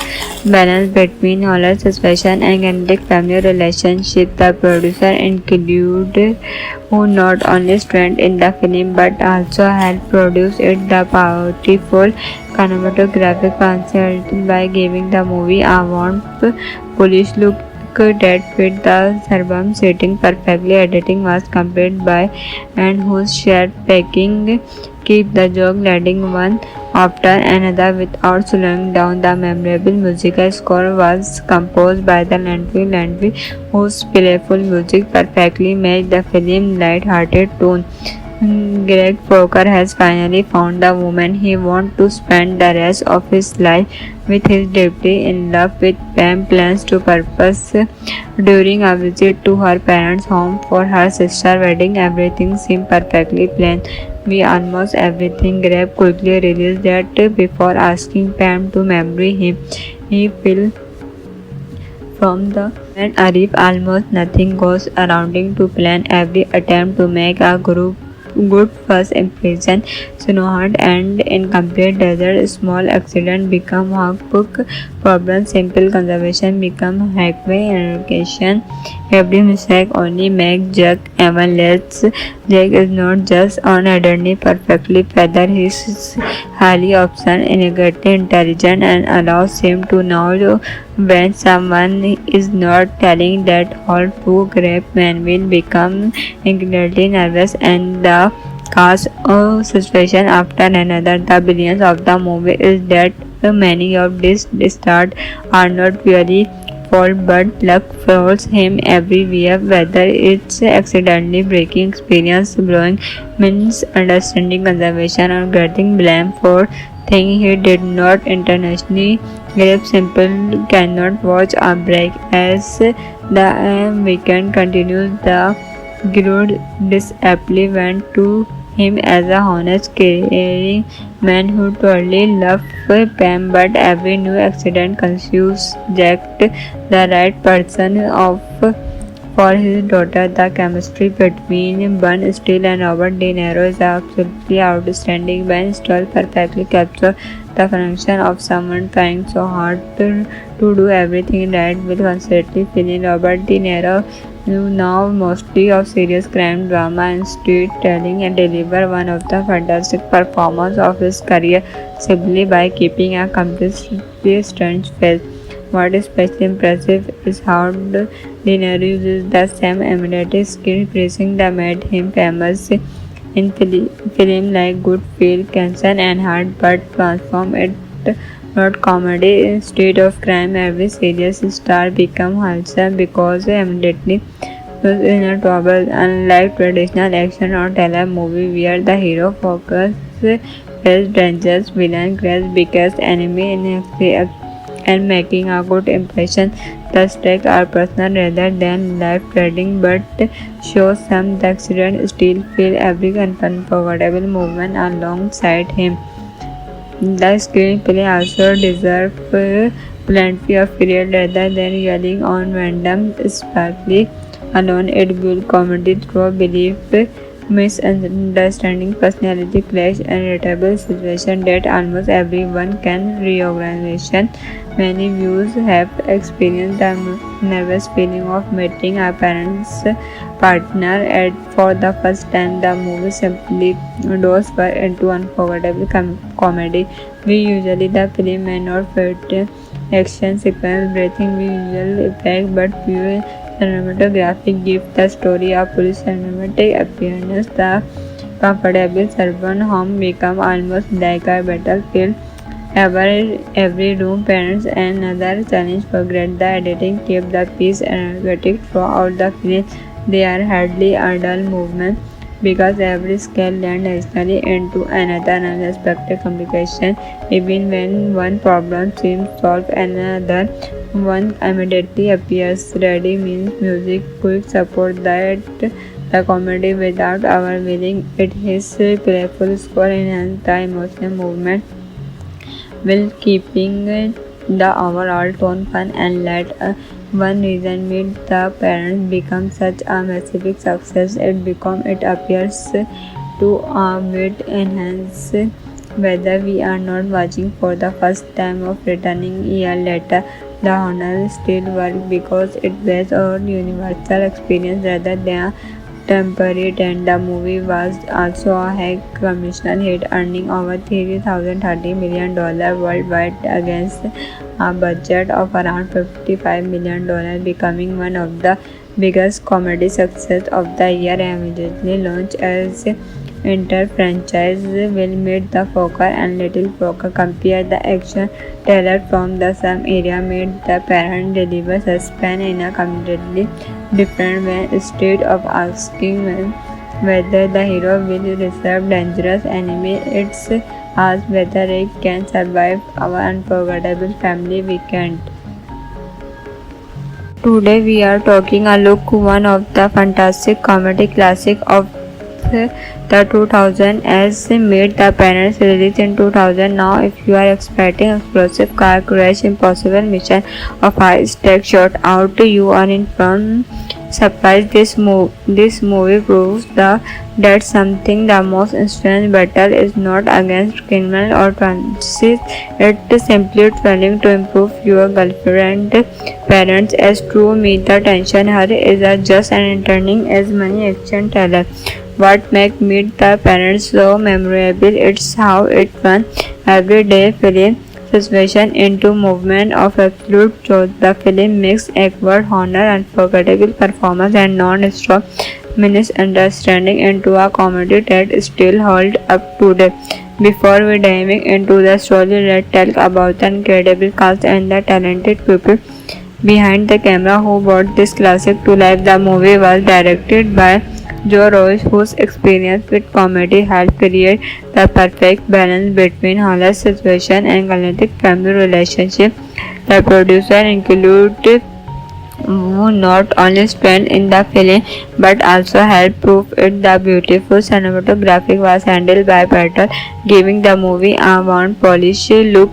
balance between horror, suspension, and comedic family relationship. The producer included who not only strengthened in the film but also helped produce it. The powerful cinematographic concept by giving the movie a warm, polish look that fit the suburban setting perfectly. Editing was completed by and whose shared packing keep the joke leading one after another without slowing down. The memorable musical score was composed by the Landry, whose playful music perfectly matched the film's light-hearted tone. Greg Fokker has finally found the woman he wants to spend the rest of his life with. His deeply in love with Pam plans to purpose during a visit to her parents' home for her sister's wedding. Everything seemed perfectly planned. We almost everything. Greg quickly realized that before asking Pam to marry him, he will from the when Arif almost nothing goes around to plan. Every attempt to make a good first impression snowed and incomplete. Desert small accident become workbook problem. Simple conservation become highway education. Every mistake only make Jack even less. Jack is not just on identity perfectly feather. He is highly option integrity intelligent and allows him to know when someone is not telling that all too grave. Man will become incredibly nervous and the cause of situation after another. The brilliance of the movie is that many of these stars are not really fault but luck follows him everywhere, whether it's accidentally breaking experience, blowing misunderstanding conservation or getting blamed for things he did not intentionally. Grave simple cannot watch a break as the weekend continues. The Grodd disaptly went to him as a honest, caring man who truly loved Pam, but every new accident confused Jack the right person for his daughter. The chemistry between Ben Stiller and Robert De Niro is absolutely outstanding. Ben Stiller perfectly captures the function of someone trying so hard to do everything right while constantly feeling. Robert De Niro now mostly of serious crime drama and storytelling and deliver one of the fantastic performances of his career simply by keeping a completely strange face. What is especially impressive is how De Niro uses the same imitative skill phrasing that made him famous in film like Good Feel, Cancer and Heart, but transform it not comedy. Instead of crime, every serious star become wholesome because immediately was in a trouble. Unlike traditional action or thriller movie where the hero focuses face dangerous villain, Grace's biggest enemy in and making a good impression. The stakes are personal rather than life-threatening, but shows some the accident still feel every unforgettable moment alongside him. The screenplay also deserves plenty of period rather than yelling on random sparkly alone. It builds comedy through belief, misunderstanding, personality clash, and relatable situation that almost everyone can recognize. Many viewers have experienced the nervous feeling of meeting a parent's partner for the first time. The movie simply goes far into unforgettable comedy. We usually the film may not fit action sequence, breathing visual effect, but pure cinematography gives the story a full cinematic appearance. The comfortable suburban home becomes almost like a battlefield. Every room, parents, and another challenge for grade. The editing kept the piece energetic throughout the film. They are hardly a dull movement because every scale lands naturally into another unexpected complication. Even when one problem seems solved, another one immediately appears. Ready means music quick support that the comedy without overwhelming it. His playful score enhances the emotional movement while keeping the overall tone fun and light. One reason made the parents become such a massive success. It appears to bit enhance whether we are not watching for the first time of returning a year later. The honor still works because it based on universal experience rather than temporary trend. The movie was also a high commercial hit, earning over $330 million worldwide against a budget of around $55 million, becoming one of the biggest comedy success of the year. Immediately launched as inter-franchise will meet the Fokker and Little Fokker. Compare the action trailer from the same area made the parent deliver suspense in a completely different way. Instead of asking whether the hero will reserve dangerous enemy, it's asked whether it can survive our unforgettable family weekend. Today we are talking a look one of the fantastic comedy classic of the 2000 as made the parents released in 2000. Now if you are expecting explosive car crash, impossible mission of high stakes shot out, you are in from surprise. This movie proves that something the most strange battle is not against criminal or transit. It's simply trying to improve your girlfriend parents. As true meet the tension her is just an entertaining as many action trailer. What makes Meet the Parents so memorable? It's how it turns everyday film situation into movement of absolute truth. The film mixes awkward honor, unforgettable performance, and non-stop misunderstanding into a comedy that still holds up today. Before we dive into the story, let's talk about the incredible cast and the talented people behind the camera who brought this classic to life. The movie was directed by Joe Royce, whose experience with comedy helped create the perfect balance between hilarious situation and kinetic family relationship. The producer included who not only spent in the film but also helped prove it. The beautiful cinematography was handled by Peter, giving the movie a warm, polished look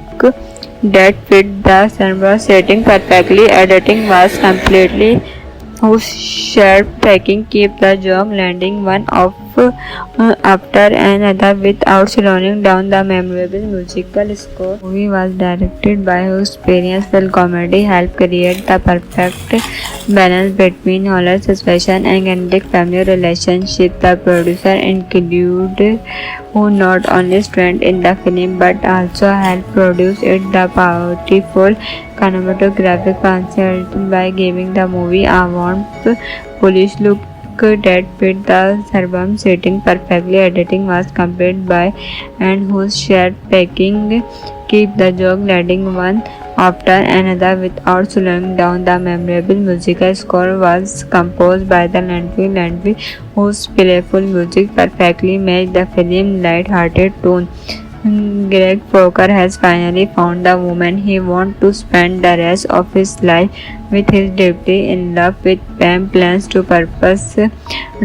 that fit the cinema setting perfectly. Editing was completely whose sharp tracking keep the joke landing one off after another without slowing down. The memorable musical score movie was directed by whose experiential comedy helped create the perfect balance between horror suspension and comedic family relationship. The producer included who not only strengthened in the film but also helped produce it. The beautiful cinematographic concept by giving the movie a warm, polished look that fit the suburban setting perfectly. Editing was completed by and whose shared packing keep the joke landing one after another without slowing down. The memorable musical score was composed by the Landry, whose playful music perfectly matched the film's light-hearted tone. Greg Fokker has finally found the woman he wants to spend the rest of his life with. His deeply in love with Pam plans to purpose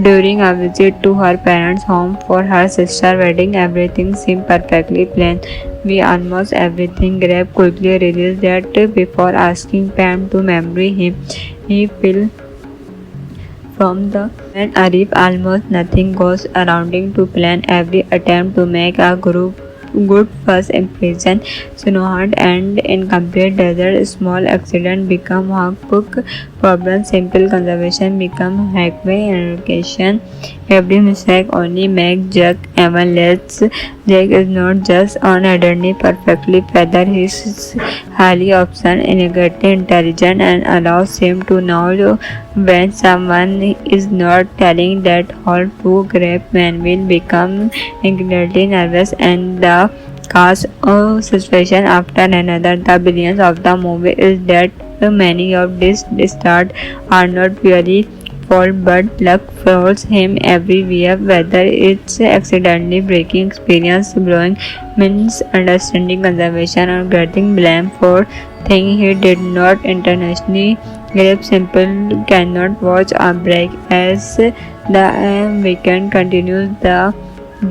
during a visit to her parents' home for her sister's wedding. Everything seemed perfectly planned. We almost everything. Greg quickly realized that before asking Pam to marry him, he fell from the when Arif almost nothing goes around to plan. Every attempt to make a good first impression snowed and incomplete. Desert small accident become workbook problem. Simple conservation become highway education. Every mistake only make Jack even less. Jack is not just an ordinary perfectly feather. He is highly option integrity intelligent and allows him to know when someone is not telling that whole two great men will become incredibly nervous and the cause of situation after another. The brilliance of the movie is that many of these stars are not purely fault but luck follows him everywhere, whether it's accidentally breaking experience, blowing misunderstanding, conservation, or getting blamed for things he did not intentionally. Grab simple cannot watch a break. As the weekend continues, the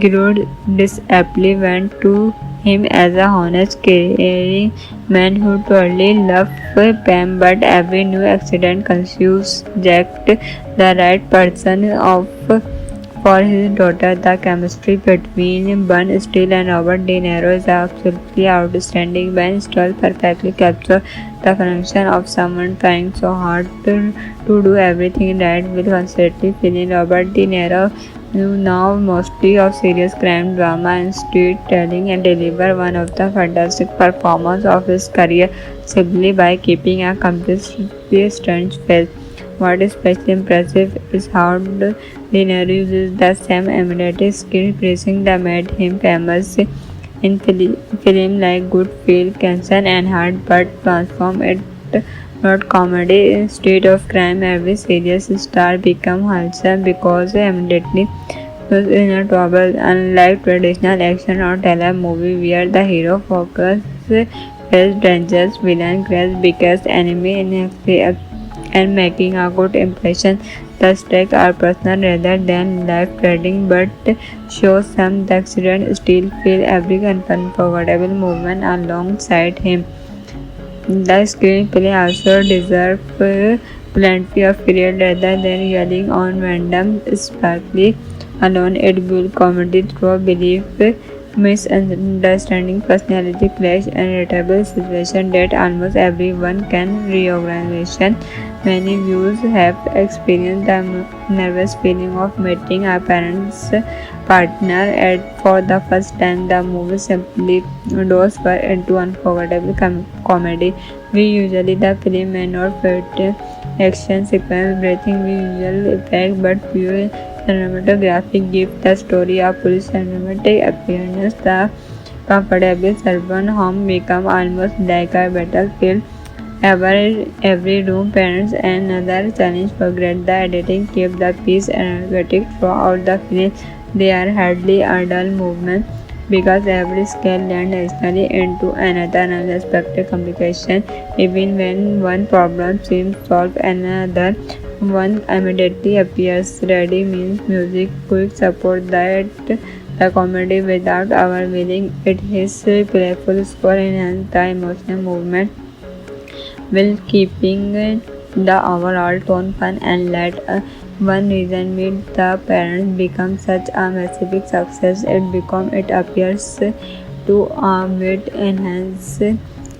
Groot disaptly went to him as a honest, caring man who truly loved Pam, but every new accident confused Jack the right person for his daughter. The chemistry between Ben Stiller and Robert De Niro is absolutely outstanding. Ben Stiller perfectly captures the connection of someone trying so hard to do everything right while constantly feeling. Robert De Niro, now mostly of serious crime drama and storytelling, and deliver one of the fantastic performances of his career simply by keeping a completely strange face. What is especially impressive is how De Niro uses the same emulative skill pressing that made him famous in film like Goodfellas, Cancer and Heart, but transform it not comedy. Instead of crime, every serious star become wholesome because immediately was in a trouble. Unlike traditional action or thriller movie where the hero focuses face dangerous villain, Grace biggest enemy in and making a good impression. The stakes are personal rather than life-threatening, but shows some the accident still feel every unforgettable movement alongside him. The screenplay also deserves plenty of period rather than yelling on random sparkly alone. It builds comedy through belief, misunderstanding, personality clash, and relatable situation that almost everyone can reorganization. Many viewers have experienced the nervous feeling of meeting a parent's partner for the first time. The movie simply goes for into unforgettable comedy. We usually the film may not fit action sequence, breathing visual effect, but pure cinematography gives the story a full cinematic appearance. The comfortable urban home become almost like a battlefield. Every room, parents, and another challenge forget the editing keep the piece energetic throughout the film. They are hardly a dull movement because every scale lands instantly into another unexpected complication. Even when one problem seems solved, another one immediately appears. Ready means music quick support that the comedy without overwhelming it. His playful score enhances the emotional movement while keeping the overall tone fun and light. One reason Meet the Parents become such a massive success it appears to with enhance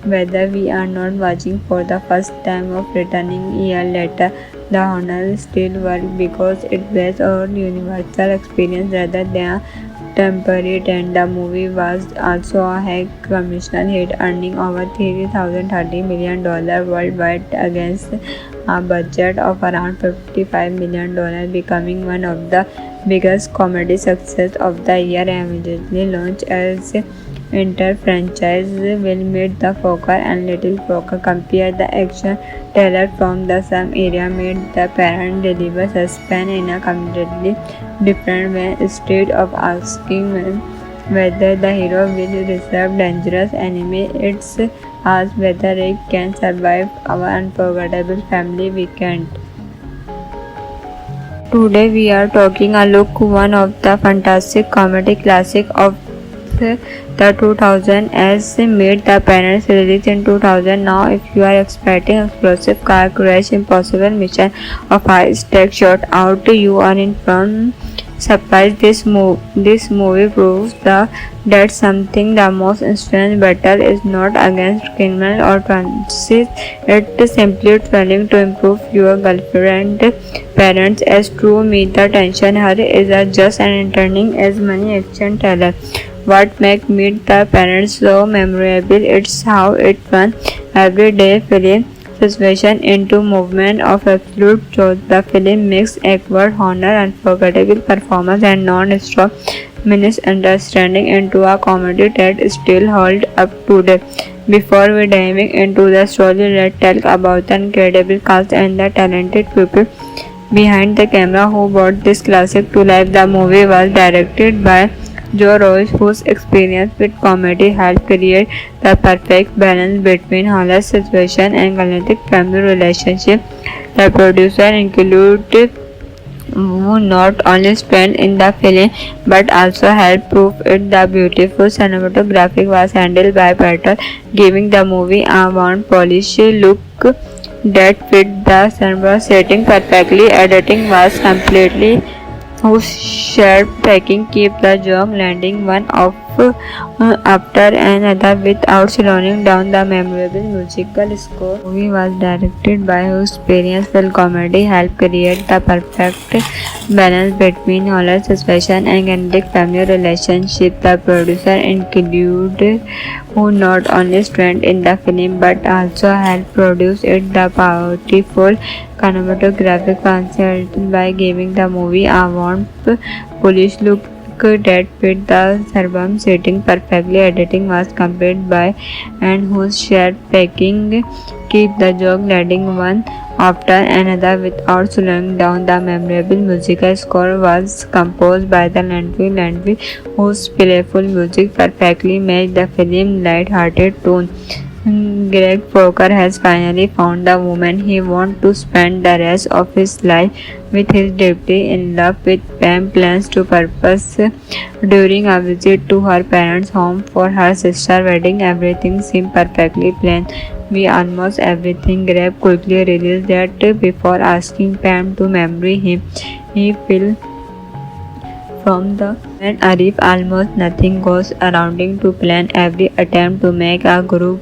whether we are not watching for the first time or returning a year later. The honor still works because it based on universal experience rather than temporary trend. The movie was also a high commercial hit, earning over $330 million worldwide against a budget of around $55 million, becoming one of the biggest comedy success of the year. Immediately launched as inter-franchise will meet the Fokker and Little Fokker. Compare the action trailer from the same era made the parent deliver suspense in a completely different way. Instead of asking whether the hero will reserve dangerous enemy, it's asked whether it can survive our unforgettable family weekend. Today we are talking a look one of the fantastic comedy classic of the 2000 as made the parents released in 2000. Now if you are expecting explosive car crash, impossible mission of high stakes shot out, you are in front surprise. This movie proves that something the most instant battle is not against criminal or transit, it's simply trying to improve your girlfriend parents. As true meet the tension her is just as entertaining as many action thriller. What makes Meet the Parents so memorable? It's how it turns everyday film situation into movement of absolute joy. The film mixes awkward honor, unforgettable performance, and non-stop misunderstanding into a comedy that still holds up today. Before we dive into the story, let's talk about the incredible cast and the talented people behind the camera who brought this classic to life. The movie was directed by Joe Roach, whose experience with comedy helped create the perfect balance between hilarious situation and galactic family relationship. The producer included who not only spent in the film but also helped prove it. The beautiful cinematography was handled by Patel, giving the movie a warm, polished look that fit the cinema setting perfectly. Editing was completely whose sharp tracking keep the joke landing one of after another without slowing down. The memorable musical score movie was directed by whose experience film comedy helped create the perfect balance between horror, suspension and comedic family relationship. The producer included who not only strengthened in the film but also helped produce it. The powerful cinematographic concept by giving the movie a warm, polished look that fit the suburban setting perfectly. Editing was completed by and whose shared packing keep the joke landing one after another without slowing down. The memorable musical score was composed by the Landry, whose playful music perfectly matched the film's light-hearted tone. Greg Fokker has finally found the woman he wants to spend the rest of his life with. His deeply in love with Pam plans to purpose during a visit to her parents' home for her sister's wedding. Everything seemed perfectly planned. We almost everything. Greg quickly realized that before asking Pam to marry him, he fell from the when Arif almost nothing goes around to plan. Every attempt to make a good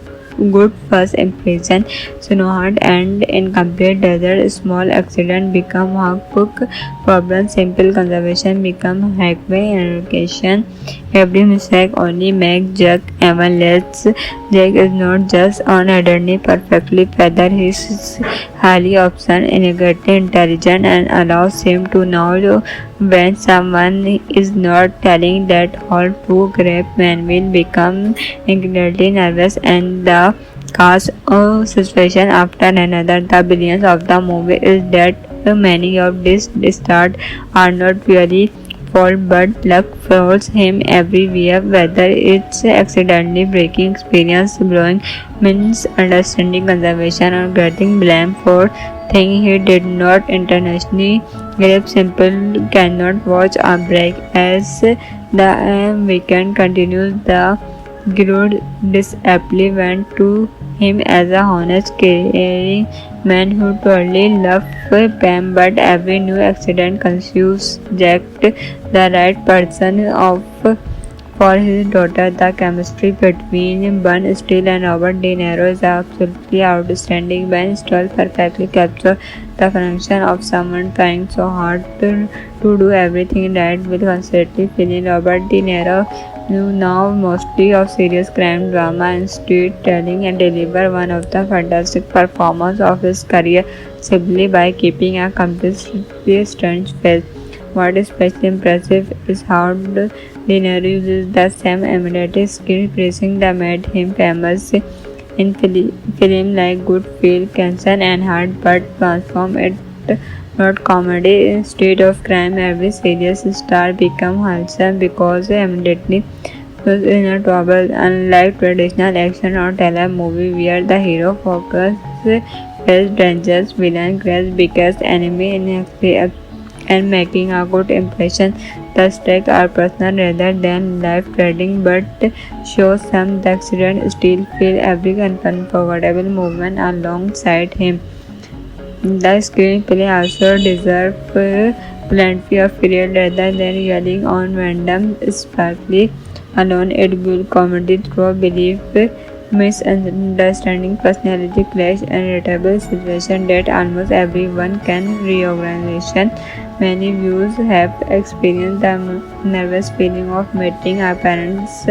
first impression snowhard and incomplete. Desert small accident become cook problem. Simple conservation become highway education. Every mistake only makes Jack even less. Jack is not just on journey perfectly feather. He is highly option integrity intelligent and allows him to know when someone is not telling that all too grave. Man will become incredibly nervous and the cause a situation after another. The brilliance of the movie is that many of these stars are not really fault but luck follows him everywhere, whether it's accidentally breaking experience, blowing misunderstanding conservation or getting blamed for things he did not intentionally. Grave simple cannot watch a break. As the weekend continues, the Grodd disaptly went to him as a honest, caring man who totally loved Pam, but every new accident confused Jack the right person of for his daughter. The chemistry between Ben Stiller and Robert De Niro is absolutely outstanding. Ben Stiller perfectly captures the function of someone trying so hard to do everything right with constantly feeling. Robert De Niro now mostly of serious crime drama and storytelling and deliver one of the fantastic performances of his career simply by keeping a completely strange face. What is especially impressive is how De Niro uses the same immediate skill pressing that made him famous in film like Goodfellas, Cancer and Heart, but transform it not comedy instead of crime. Every serious star become wholesome because immediately was in a trouble. Unlike traditional action or thriller movie where the hero focuses face dangerous villain, creates biggest enemy in and making a good impression. The stakes are personal rather than life-threatening, but shows some the accident still feel every unforgettable movement alongside him. The screenplay also deserves plenty of period rather than yelling on random sparkly alone. It builds comedy through belief, misunderstanding, personality clash, and relatable situation that almost everyone can reorganization. Many viewers have experienced the nervous feeling of meeting a parent's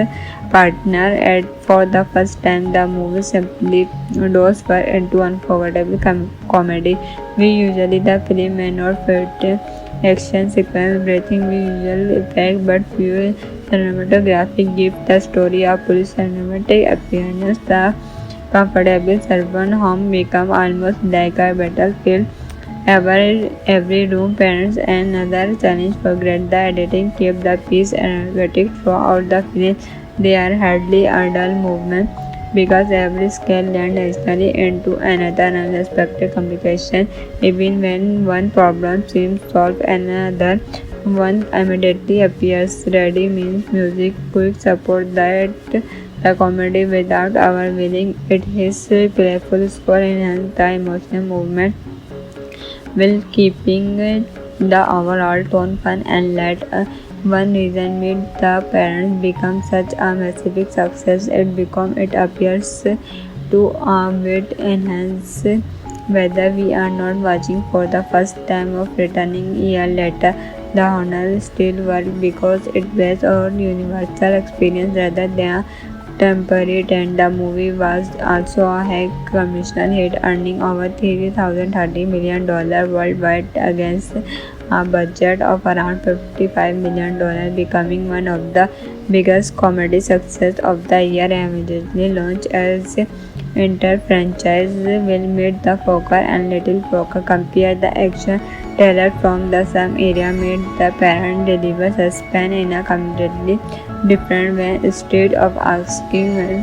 partner for the first time. The movie simply goes far into unforgettable comedy. We usually the film may not fit action sequence, breathing visual effect, but pure cinematography gives the story a full cinematic appearance. The comfortable suburban home becomes almost like a battlefield. Every room, parents, and another challenge for grade. The editing kept the piece energetic throughout the film. There are hardly a dull movement. because every skill learned instantly into another unexpected complication. Even when one problem seems solved, another one immediately appears ready. Means music quick support that the comedy without our willing it. His playful score enhance the emotional movement while keeping the overall tone fun and light. One reason made the parents become such a massive success. It appears to with enhance whether we are not watching for the first time or returning a year later. The honor still works because it based on universal experience rather than temporary trend. The movie was also a high commercial hit, earning over $330 million worldwide against a budget of around $55 million, becoming one of the biggest comedy success of the year. Immediately launched as inter-franchise will meet the Fokker and Little Fokker. Compare the action trailer from the same area made the parent deliver suspense in a completely different way. Instead of asking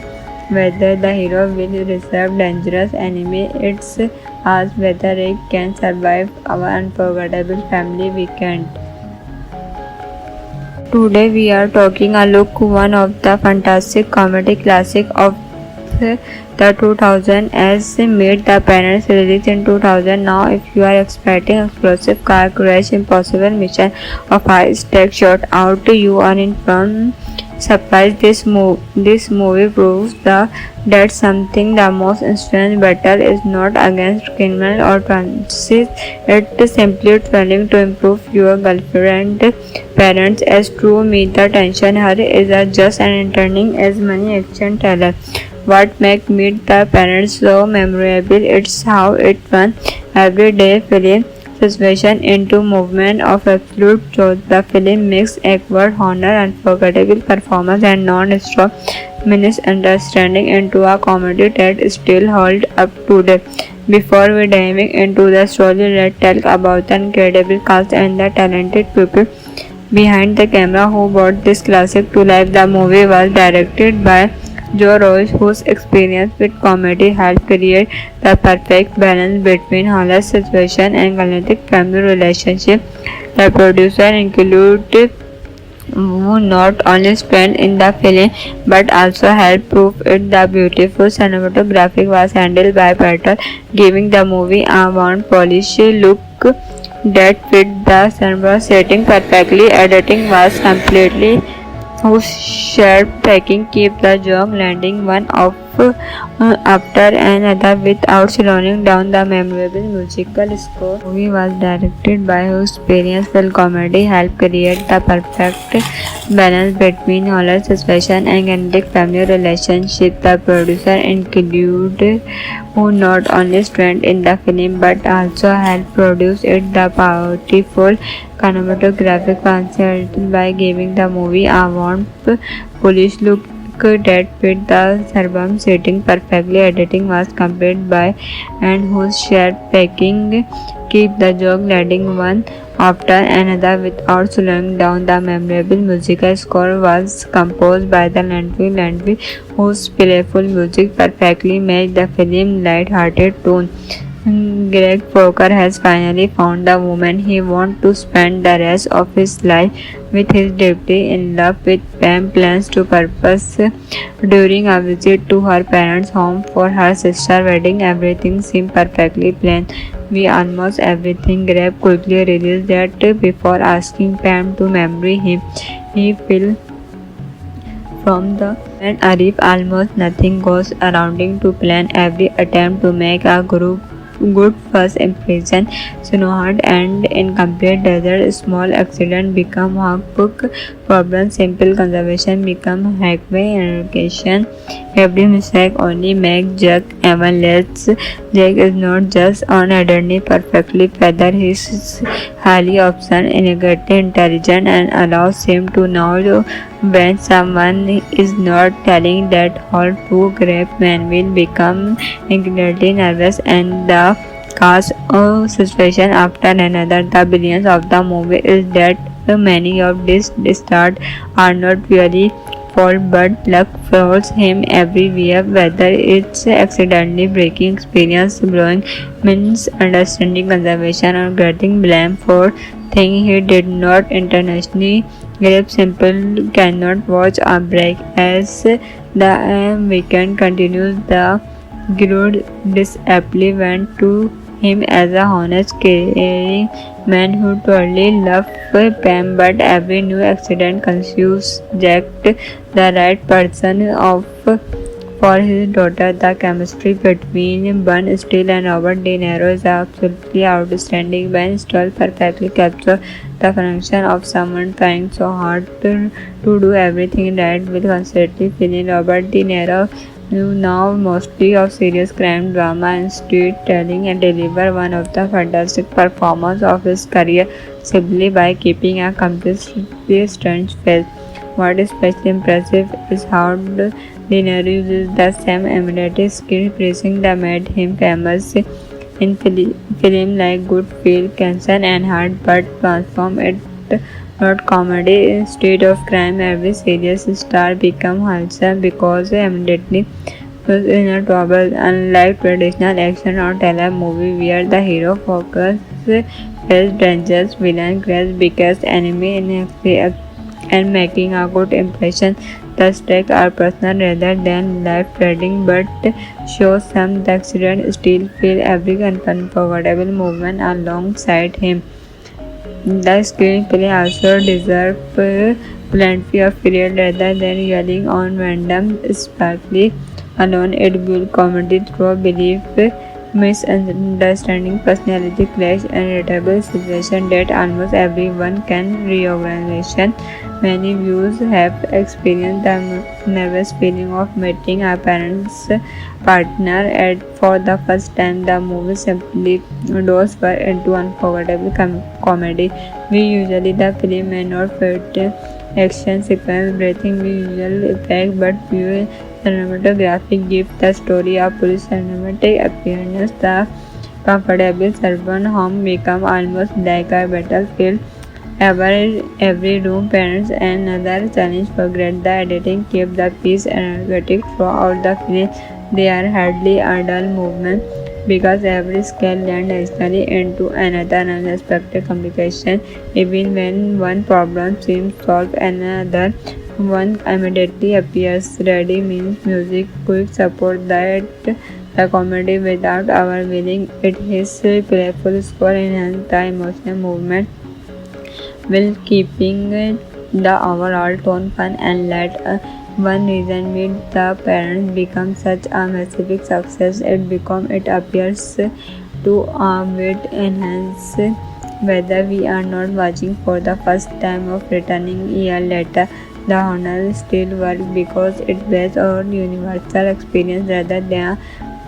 whether the hero will receive dangerous enemy, it's asked whether it can survive our unforgettable family weekend. Today we are talking a look one of the fantastic comedy classic of the 2000 as made the parents released in 2000. Now if you are expecting explosive car crash, impossible mission of high stakes shot out, you are in front surprise. This movie proves that something the most strange battle is not against criminal or transit. It's simply trying to improve your girlfriend parents. As true me the tension her is just an entertaining as many action trailer. What makes Meet the Parents so memorable? It's how it turns everyday film situation into movement of absolute truth. The film mixes awkward honor, unforgettable performance, and non-stop misunderstanding into a comedy that still holds up today. Before we dive into the story, let's talk about the incredible cast and the talented people behind the camera who brought this classic to life. The movie was directed by Joe Roach, whose experience with comedy helped create the perfect balance between hilarious situation and romantic family relationship. The producer included who not only spent in the film but also helped prove it. The beautiful cinematography was handled by Peter, giving the movie a warm, polished look that fit the cinema setting perfectly. Editing was completely whose sharp tracking keep the joke landing one of after another without slowing down. The memorable musical score movie was directed by whose experience with comedy helped create the perfect balance between horror suspension and romantic family relationship. The producer included who not only strengthened in the film but also helped produce it. The beautiful cinematographic concept by giving the movie a warm, polished look that fit the suburban setting perfectly. Editing was completed by and whose sharp packing keep the joke landing one after another without slowing down. The memorable musical score was composed by the Landry, whose playful music perfectly matched the film's light-hearted tone. Greg Fokker has finally found the woman he wants to spend the rest of his life with. His deeply in love with Pam plans to purpose during a visit to her parents' home for her sister's wedding. Everything seemed perfectly planned. We almost everything. Greg quickly realized that before asking Pam to marry him, he fell from the and Arif almost nothing goes around to plan. Every attempt to make a good first impression snowed and incomplete. Desert small accident become workbook problem. Simple conservation become highway education. Every mistake only makes Jack even less. Jack is not just an ordinary perfectly feather. He is highly option integrated intelligent and allows him to know when someone is not telling that whole two great men will become incredibly nervous and the cause of situation after another. The brilliance of the movie is that many of these stars are not really fault, but luck follows him everywhere, whether it's accidentally breaking experience, blowing misunderstanding conservation, or getting blamed for things he did not intentionally. Grip Simple cannot watch a break. As the weekend continues, the Guru disaptly went to him as a honest, caring man who truly loved Pam, but every new accident confused Jack the right person of for his daughter. The chemistry between Ben Stiller and Robert De Niro is absolutely outstanding. Ben Stiller perfectly captures the function of someone trying so hard to do everything right with constantly feeling. Robert De Niro, now mostly of serious crime drama and storytelling, and deliver one of the fantastic performances of his career simply by keeping a completely strange face. What is especially impressive is how De Niro uses the same imitative skill phrasing that made him famous in film like Good Will, Cancer and Heart, but transform it not comedy. Instead of crime, every serious star become wholesome because immediately was in a trouble. Unlike traditional action or thriller movie where the hero focuses face dangerous villain, creates biggest enemy in and making a good impression. The stakes are personal rather than life-threatening, but shows some the accident still feel every unforgettable movement alongside him. The screenplay also deserves plenty of period rather than yelling on random sparkly alone. It builds comedy through belief, misunderstanding, personality clash, and relatable situation that almost everyone can recognize. Many viewers have experienced the nervous feeling of meeting a parent's partner for the first time. The movie simply goes into unforgettable comedy. We usually the film may not fit action sequence, breathing visual effect, but view cinematography gives the story a full cinematic appearance. The comfortable suburban home becomes almost like a battlefield. Every room, parents, and another challenge forget the editing keep the piece energetic throughout the film. They are hardly a dull movement because every scale lands naturally into another unexpected complication. Even when one problem seems solved, another one immediately appears. Ready means music, quick support that the comedy without overwhelming it. His playful score enhances the emotional movement while keeping the overall tone fun and light. One reason Meet the Parents become such a massive success, it appears to with enhance whether we are not watching for the first time or returning a year later. The honor still works because it based on universal experience rather than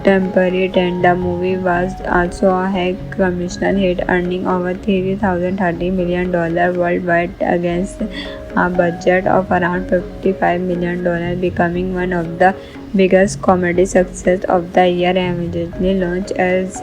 temporary trend. The movie was also a high commercial hit, earning over $330 million worldwide against a budget of around $55 million, becoming one of the biggest comedy success of the year. Immediately launched as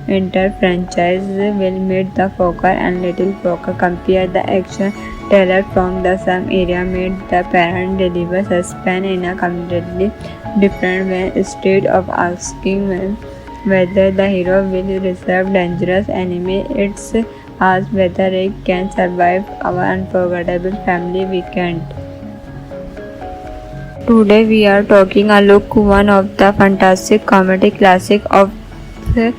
inter-franchise will Meet the Fokker and Little Fokker. Compare the action trailer from the same era. Meet the Parent deliver suspense in a completely different way. Instead of asking whether the hero will reserve dangerous enemy, it's asked whether it can survive our unforgettable family weekend. Today we are talking a look one of the fantastic comedy classic of the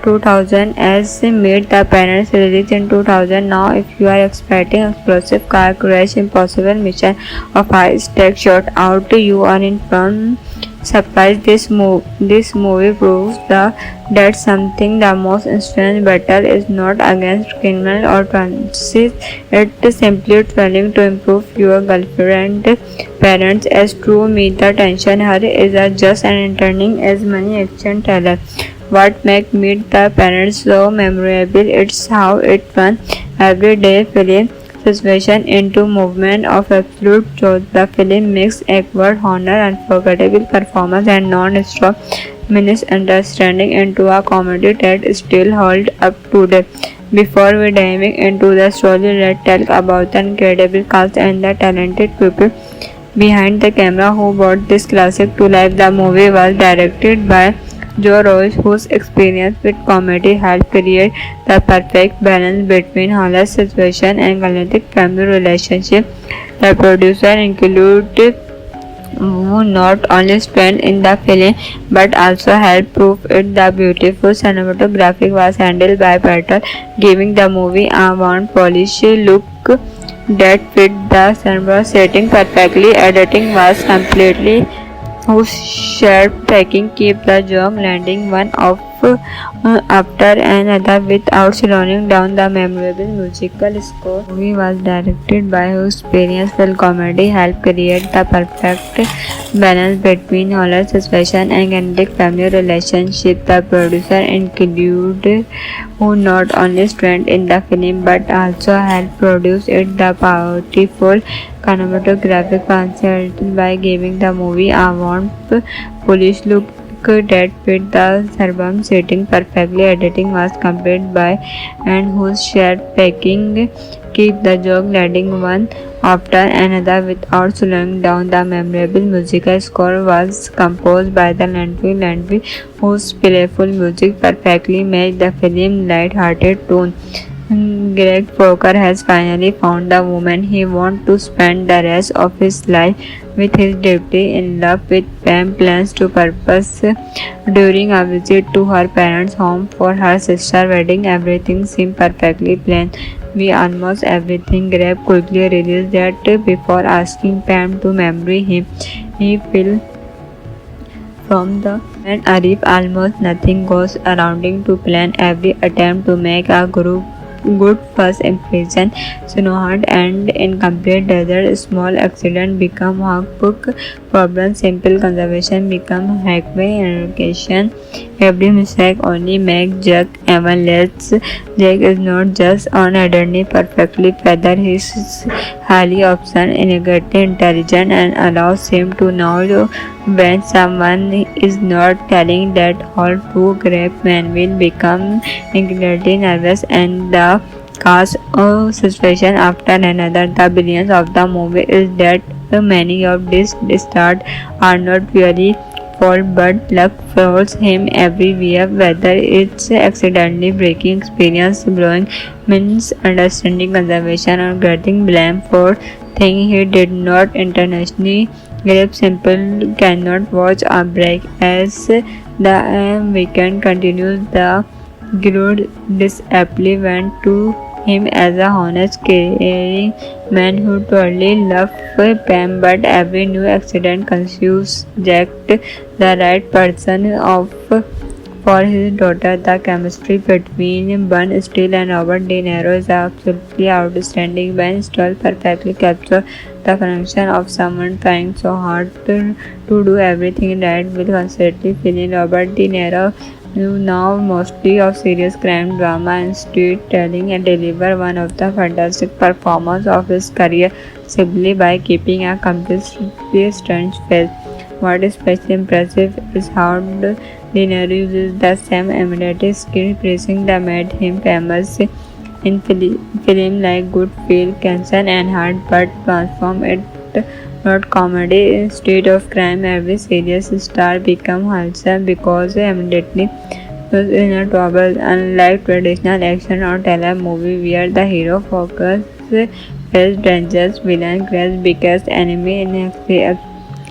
2000 as Meet the Parents, released in 2000. Now if you are expecting explosive car crash, impossible mission of high stakes shot out, you are in front surprise. This movie proves that something the most strange battle is not against criminal or transit. It's simply trying to improve your girlfriend parents. As true Meet the tension her is just as entertaining as many action thriller. What makes Meet the Parents so memorable? It's how it turns everyday film situation into movement of absolute truth. The film mixes awkward honor, unforgettable performance, and non-stop misunderstanding into a comedy that still holds up today. Before we dive into the story, let's talk about the incredible cast and the talented people behind the camera who brought this classic to life. The movie was directed by Joe Royce, whose experience with comedy helped create the perfect balance between horror situation and romantic family relationship. The producer included who not only strengthened in the film but also helped prove it. The beautiful cinematography was handled by Patel, giving the movie a warm, polished look that fit the cinema setting perfectly. Editing was completely whose sharp tracking keep the joke landing one of after another without slowing down. The memorable musical score movie was directed by whose experienced comedy helped create the perfect balance between horror suspension and romantic family relationship. The producer included who not only strengthened in the film but also helped produce it. The beautiful cinematographic concept by giving the movie a warm, polished look that fit the suburban setting perfectly. Editing was completed by and whose shared packing keep the joke landing one after another without slowing down. The memorable musical score was composed by the Landry, whose playful music perfectly matched the film's light-hearted tone. Greg Fokker has finally found the woman he wants to spend the rest of his life with. His deeply in love with Pam plans to purpose during a visit to her parents' home for her sister's wedding. Everything seemed perfectly planned. We almost everything. Greg quickly realized that before asking Pam to marry him, he fell from the and Arif almost nothing goes around to plan. Every attempt to make a good first impression Sunohard and incomplete desert. Small accident become workbook problem. Simple conservation become highway education. Every mistake only make Jack even less. Jack is not just on identity perfectly feather. He is highly option integrated intelligent and allows him to know when someone is not telling that whole two great men will become incredibly nervous and the cause of situation after another. The brilliance of the movie is that many of these stars are not really fault but luck follows him everywhere, whether it's accidentally breaking experience, blowing misunderstanding conservation or getting blamed for things he did not intentionally. Grab simple cannot watch a break as the weekend continues. The glued disappointment went to him as a honest, caring man who totally loved Pam, but every new accident confused Jack the right person of for his daughter. The chemistry between Ben Stiller and Robert De Niro is absolutely outstanding. Ben Stiller perfectly captures the connection of someone trying so hard to do everything right with constantly feeling. Robert De Niro now mostly of serious crime drama and storytelling and deliver one of the fantastic performances of his career simply by keeping a completely strange face. What is especially impressive is how De Niro uses the same imitative skill pressing that made him famous in film like Good Feel, Cancer and Heart, but transform it not comedy. Instead of crime, every serious star become wholesome because immediately was in a trouble. Unlike traditional action or thriller movie where the hero focuses face dangerous villain, creates biggest enemy in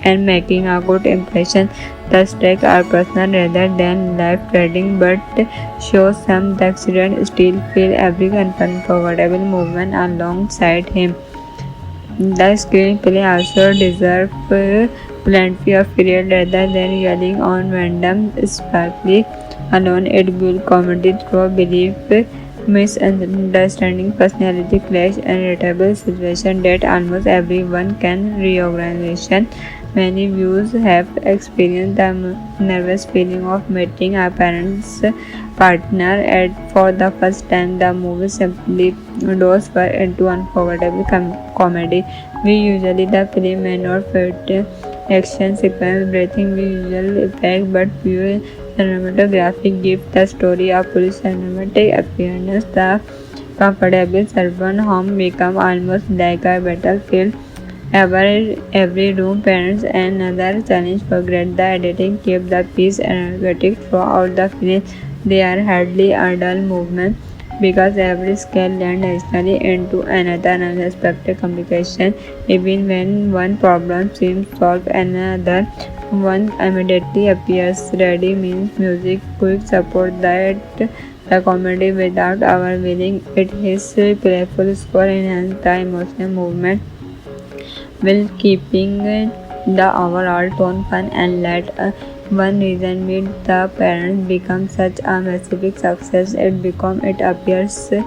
and making a good impression. The stakes are personal rather than life-threatening, but shows some the accident still feel every unforgettable movement alongside him. The screenplay also deserves plenty of period rather than yelling on random sparkly alone. It builds comedy through belief, misunderstanding, personality clash, and relatable situation that almost everyone can reorganization. Many viewers have experienced the nervous feeling of meeting a parent's partner for the first time. The movie simply goes for into unforgettable comedy. We usually the film may not fit action sequence, breathing visual effect, but pure cinematography gives the story a full cinematic appearance. The comfortable suburban home become almost like a battlefield Every room parents another challenge. Forget the editing, keep the piece energetic throughout the film. They are hardly a dull movement because every scale lands naturally into another unexpected complication. Even when one problem seems solved, another one immediately appears. Ready means music quick support that the comedy without our willing it. His playful score enhance the emotional movement while keeping the overall tone fun and light. One reason Meet the Parents become such a massive success. It appears to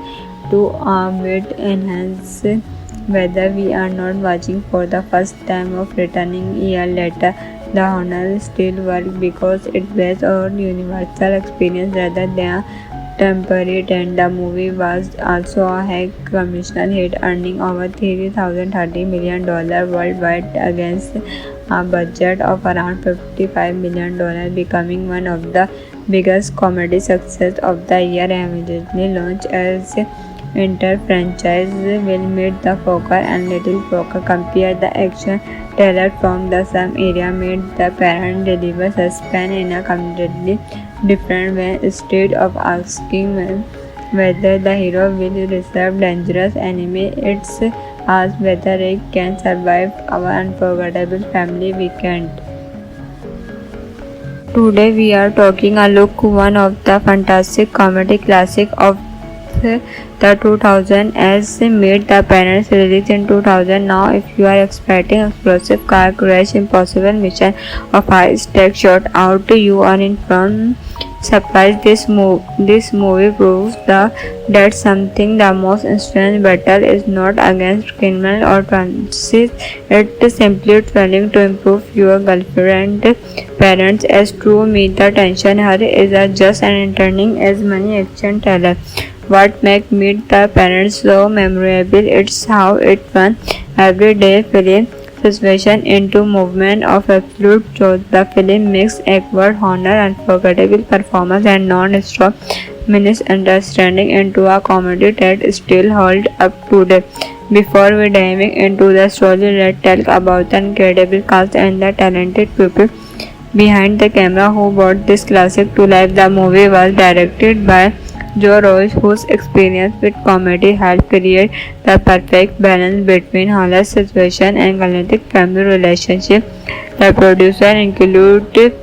with enhance whether we are not watching for the first time or returning a year later. The honor still works because it based on universal experience rather than temporary trend. The movie was also a high commercial hit, earning over $330 million worldwide against a budget of around $55 million, becoming one of the biggest comedy success of the year. Immediately launched as inter-franchise will Meet the Fokker and Little Fokker. Compare the action trailer from the same area. Meet the Parent deliver suspense in a completely different way. Instead of asking whether the hero will reserve dangerous enemy, it's asked whether he can survive our unforgettable family weekend. Today we are talking a look one of the fantastic comedy classic of the 2000 as Meet the Parents, released in 2000. Now if you are expecting explosive car crash, impossible mission of high stakes shot out, you are in front surprise. This movie proves that something the most strange battle is not against criminal or transit. It's simply trying to improve your girlfriend parents. As true Meet the tension her is just as entertaining as many action trailer. What makes Meet the Parents so memorable? It's how it turns everyday film situation into movement of absolute truth. The film mixes awkward honor, unforgettable performance, and non-stop misunderstanding into a comedy that still holds up today. Before we dive into the story, let's talk about the incredible cast and the talented people behind the camera who brought this classic to life. The movie was directed by Joe Roche, whose experience with comedy helped create the perfect balance between hilarious situation and galactic family relationship. The producer included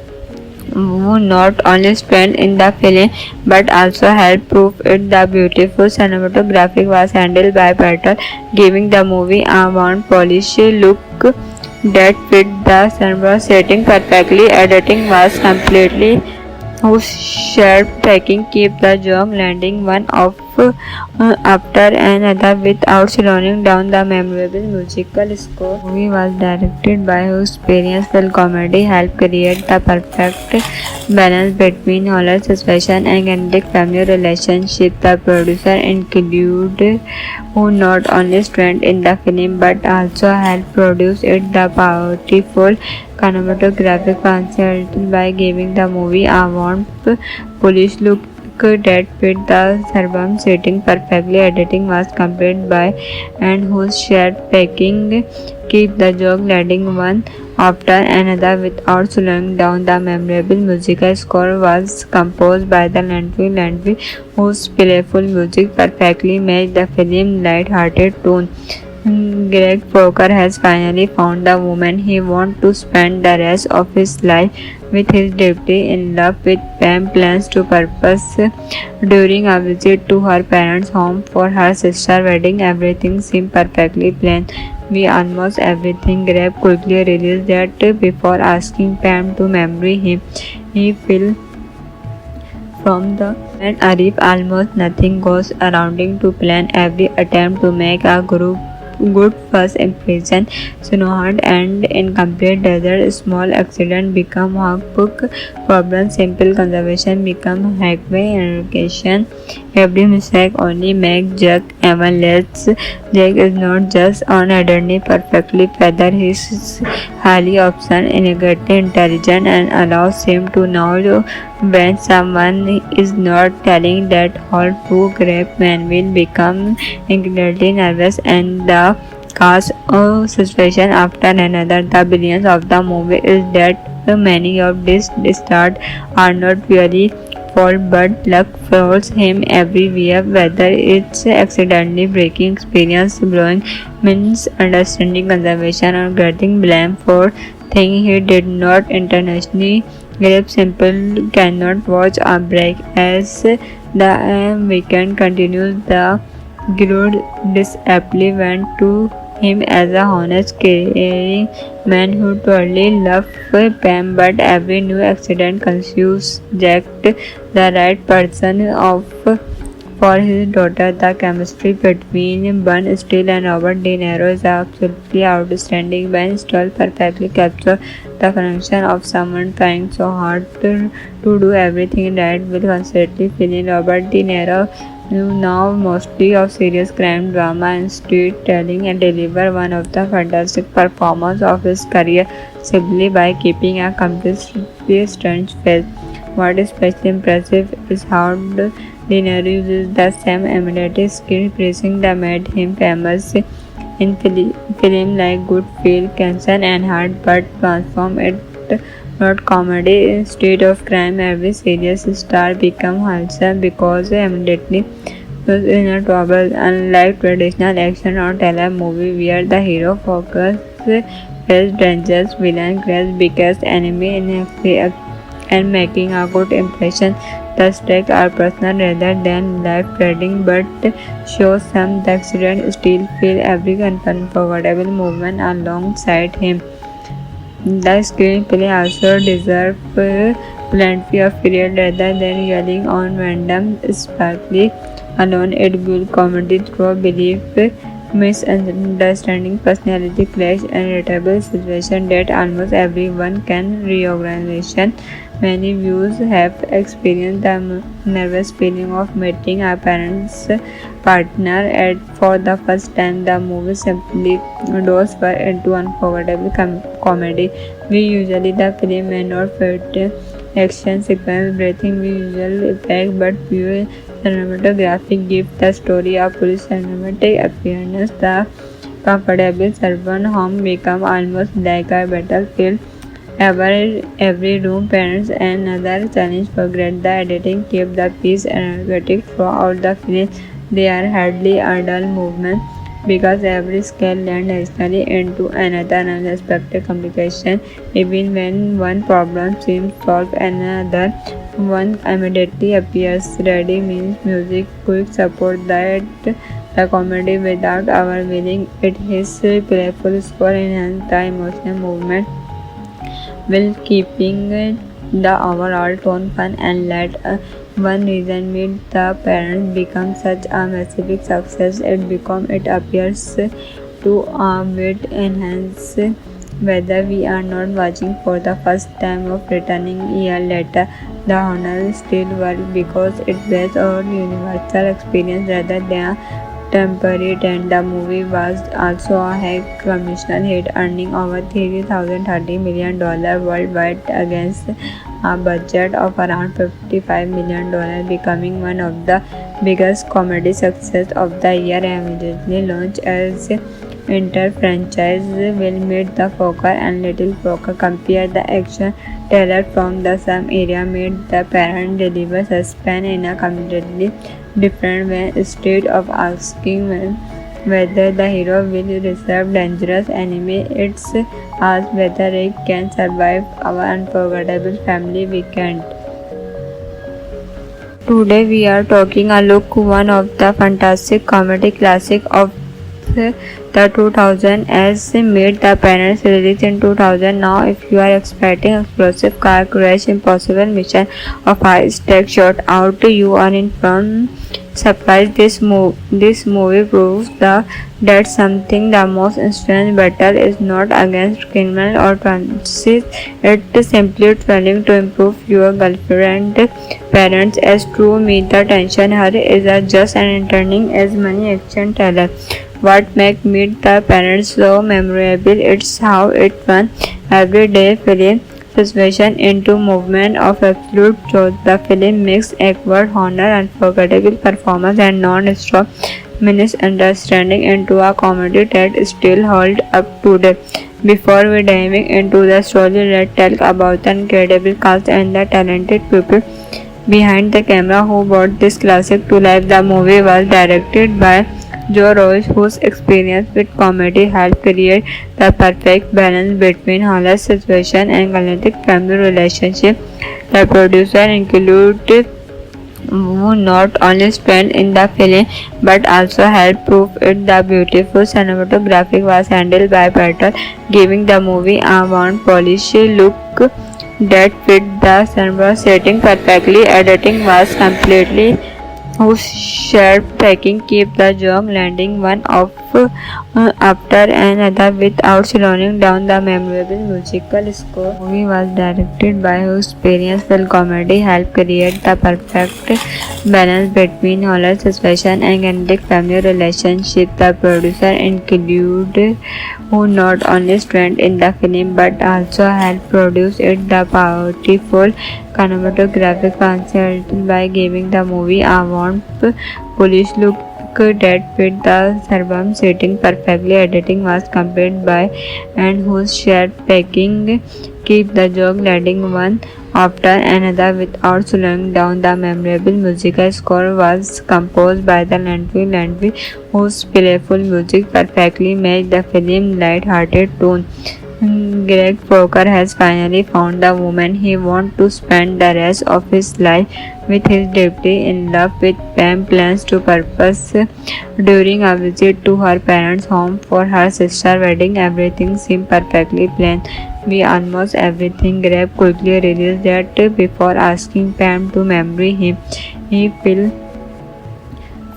who not only spent in the film but also helped prove it. The beautiful cinematography was handled by Peter, giving the movie a warm, polished look that fit the cinema setting perfectly. Editing was completely whose sharp tracking keep the joke landing one off after another without slowing down. The memorable musical score movie was directed by whose experience comedy helped create the perfect balance between horror situation and candid family relationship. The producer included who not only strengthened in the film but also helped produce it. The powerful cinematographic concept by giving the movie a warm, polished look that fit the suburban setting perfectly. Editing was completed by and whose shared packing keep the joke landing one after another without slowing down. The memorable musical score was composed by the Landry, whose playful music perfectly matched the film's light-hearted tone. Greg Fokker has finally found the woman he wants to spend the rest of his life with. His deeply in love with Pam plans to purpose during a visit to her parents' home for her sister's wedding. Everything seemed perfectly planned. We almost everything. Greg quickly realized that before asking Pam to marry him, he fell from the and Arif almost nothing goes around to plan. Every attempt to make a good first impression snowhard and incomplete. Desert small accident become workbook problem. Simple conservation become highway education. Every mistake only make Jack even less. Jack is not just on identity perfectly feather. He is highly option integrity intelligent and allows him to know when someone is not telling that whole two grape man will become incredibly nervous and the cast a situation after another. The brilliance of the movie is that many of these stars are not really fault, but luck follows him everywhere, whether it's accidentally breaking experience, blowing misunderstanding conservation, or getting blamed for things he did not intentionally grip. Simple cannot watch a break. As the weekend continues, the Gilroy disaptly went to him as a honest, caring man who truly loved Pam, but every new accident confused Jack the right person of for his daughter. The chemistry between Ben Stiller and Robert De Niro is absolutely outstanding. Ben Stiller perfectly captures the connection of someone trying so hard to do everything right while constantly feeling. Robert De Niro, now mostly of serious crime drama and storytelling, and deliver one of the fantastic performances of his career simply by keeping a completely strange face. What is especially impressive is how De Niro uses the same imitative skill phrasing that made him famous in films like Good Will, Cancer and Heart, but transform it not comedy instead of crime. Every serious star become wholesome because immediately was in a trouble. Unlike traditional action or thriller movie where the hero focuses face dangerous villain, creates biggest enemy in and making a good impression. The stakes are personal rather than life-threatening, but shows some the accident still feel every unforgettable moment alongside him. The screenplay also deserves plenty of period rather than yelling on random sparkly alone. It builds comedy through belief, misunderstanding, personality clash, and relatable situation that almost everyone can recognize. Many viewers have experienced the nervous feeling of meeting a parent's partner for the first time. The movie simply goes far into unforgettable comedy. We usually the film may not fit action sequence, breathing visual effect, but pure cinematography gives the story a full cinematic appearance. The comfortable servant home becomes almost like a battlefield. Every room, parents, and another challenge for great. The editing keep the piece energetic throughout the film. They are hardly a dull movement because every scale lands naturally into another unexpected complication. Even when one problem seems solved, another one immediately appears. Ready means music, quick support that the comedy without overwhelming it. His playful score enhances the emotional movement while keeping the overall tone fun and light. One reason made the parents become such a massive success. It appears to with enhance whether we are not watching for the first time or returning a year later. The honor still works because it based on universal experience rather than temporary trend. The movie was also a high commercial hit, earning over $330 million worldwide against a budget of around $55 million, becoming one of the biggest comedy success of the year. Immediately launched as inter-franchise will meet the Fokker and Little Fokker. Compare the action trailer from the same era made the parent deliver suspense in a completely different way. Instead of asking whether the hero will reserve dangerous enemy, it's asked whether he can survive our unforgettable family weekend. Today we are taking a look one of the fantastic comedy classic of the 2000 as made the parents released in 2000. Now if you are expecting explosive car crash, impossible mission of high stakes shot out, you are in front surprise. This movie proves that something the most strange battle is not against criminal or transit, it's simply trying to improve your girlfriend parents. As true meet the tension her is as just an entertaining as many action thriller. What makes Meet the Parents so memorable? It's how it turns everyday film situation into movement of absolute truth. The film mixes awkward honor, unforgettable performance, and non-stop misunderstanding into a comedy that still holds up today. Before we diving into the story, let's talk about the incredible cast and the talented people behind the camera who brought this classic to life. The movie was directed by Joe Roach, whose experience with comedy helped create the perfect balance between hilarious situation and romantic family relationship. The producer included who not only spent in the film but also helped prove it. The beautiful cinematography was handled by Peter, giving the movie a warm, polished look that fit the cinema setting perfectly. Editing was completely whose sharp tracking keep the joke landing one off after another without slowing down. The memorable musical score movie was directed by whose experience with comedy helped create the perfect balance between horror suspension and romantic family relationship. The producer included who not only strengthened in the film but also helped produce it. The powerful cinematographic concept by giving the movie a warm, polished look that fit the suburban setting perfectly. Editing was completed by and whose shared packing keep the joke landing one after another without slowing down. The memorable musical score was composed by the Landry, whose playful music perfectly matched the film's light-hearted tone. Greg Fokker has finally found the woman he wants to spend the rest of his life with. His deeply in love with Pam plans to purpose during a visit to her parents' home for her sister's wedding. Everything seemed perfectly planned. We almost everything. Greg quickly realized that before asking Pam to marry him, he fell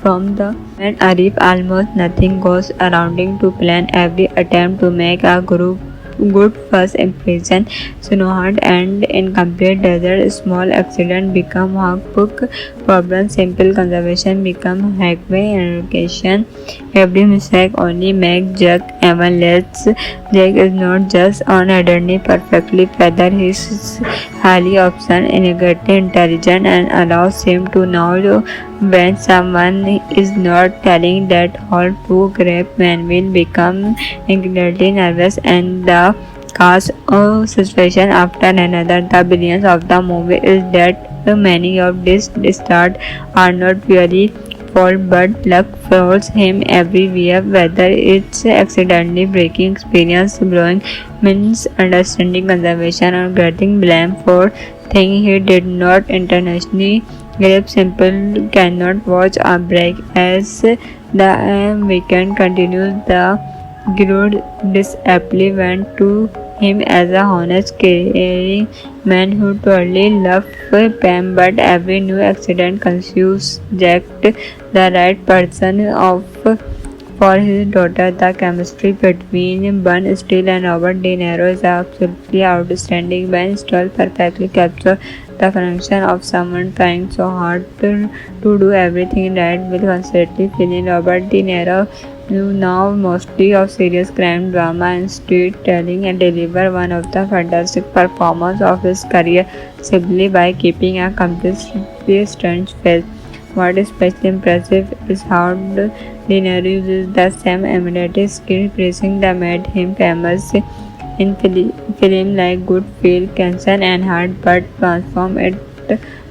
from the and Arif almost nothing goes around to plan. Every attempt to make a good first impression snowed and incomplete desert. Small accident become workbook problem. Simple conservation become highway education. Every mistake only makes Jack even less. Jack is not just on identity perfectly feather. He is highly option integrity intelligent and allows him to know when someone is not telling that whole to grab man will become incredibly nervous and the cause of situation after another. The brilliance of the movie is that many of these stars are not purely fault but luck follows him everywhere, whether it's accidentally breaking experience, blowing misunderstanding conservation or getting blamed for things he did not intentionally. Grab simple cannot watch a break as the weekend continues. The Grodd disaptly went to him as a honest, caring man who totally loved Pam, but every new accident confused Jack the right person of for his daughter. The chemistry between Ben Stiller and Robert De Niro is absolutely outstanding. Ben Stiller perfectly captures the function of someone trying so hard to do everything right with constantly feeling. Robert De Niro now mostly of serious crime drama and storytelling and deliver one of the fantastic performances of his career simply by keeping a completely strange face. What is especially impressive is how De Niro uses the same imitative skill pressing that made him famous in film like Good Cancer and Heart, but transform it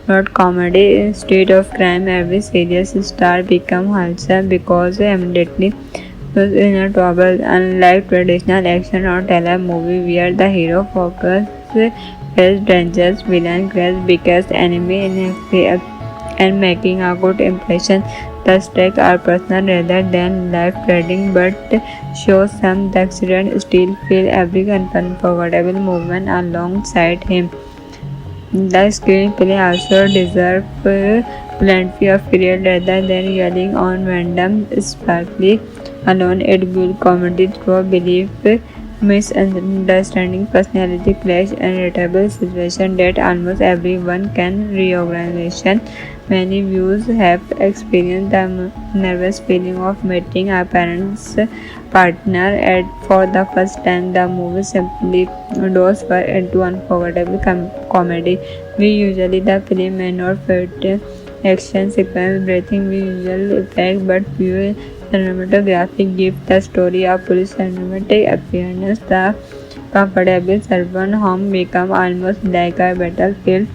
not comedy instead of crime. Every serious star become wholesome because immediately was in a trouble. Unlike traditional action or thriller movie where the hero focuses face dangerous villain, creates biggest enemy in and making a good impression. The stakes are personal rather than life-threatening, but shows some the accident still feel every unforgettable movement alongside him. The screenplay also deserves plenty of period rather than yelling on random sparkly alone. It good comedy through belief, misunderstanding, personality clash, and relatable situation that almost everyone can reorganization. Many viewers have experienced the nervous feeling of meeting a parent's partner for the first time. The movie simply goes far into unforgettable comedy. We usually the film may not fit action sequence, breathing visual effect, but pure cinematography gives the story a full cinematic appearance. The comfortable servant home becomes almost like a battlefield.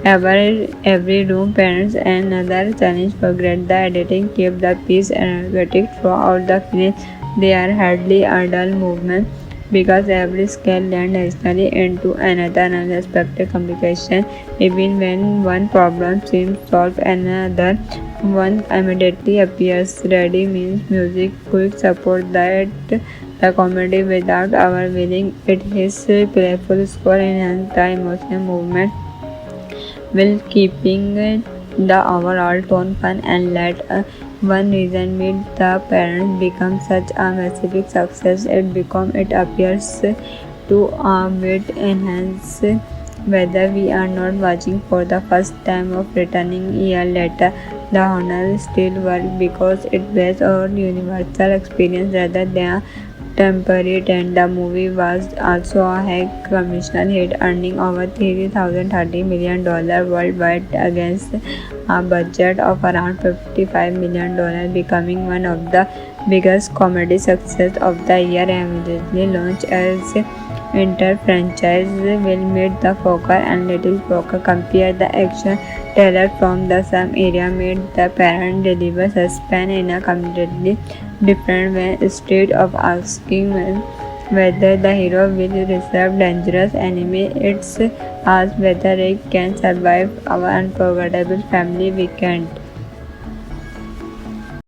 Every room parents another challenge. Forget the editing, keep the piece energetic throughout the film. They are hardly a dull movement because every scale lands nicely into another unexpected complication. Even when one problem seems solved, another one immediately appears. Ready means music quick support that the comedy without our willing it. His playful score enhance the emotional movement while keeping the overall tone fun and light. One reason Meet the Parents become such a massive success. It appears to with enhance whether we are not watching for the first time or returning a year later. The honor still works because it based on universal experience rather than temporary trend. The movie was also a high commercial hit, earning over $330 million worldwide against a budget of around $55 million, becoming one of the biggest comedy success of the year. Immediately launched as inter-franchise will Meet the Fokker and Little Fokker. Compare the action trailer from the same area. Meet the Parent deliver suspense in a completely different way. Instead of asking whether the hero will resolve dangerous enemy, it's asked whether it can survive our unforgettable family weekend.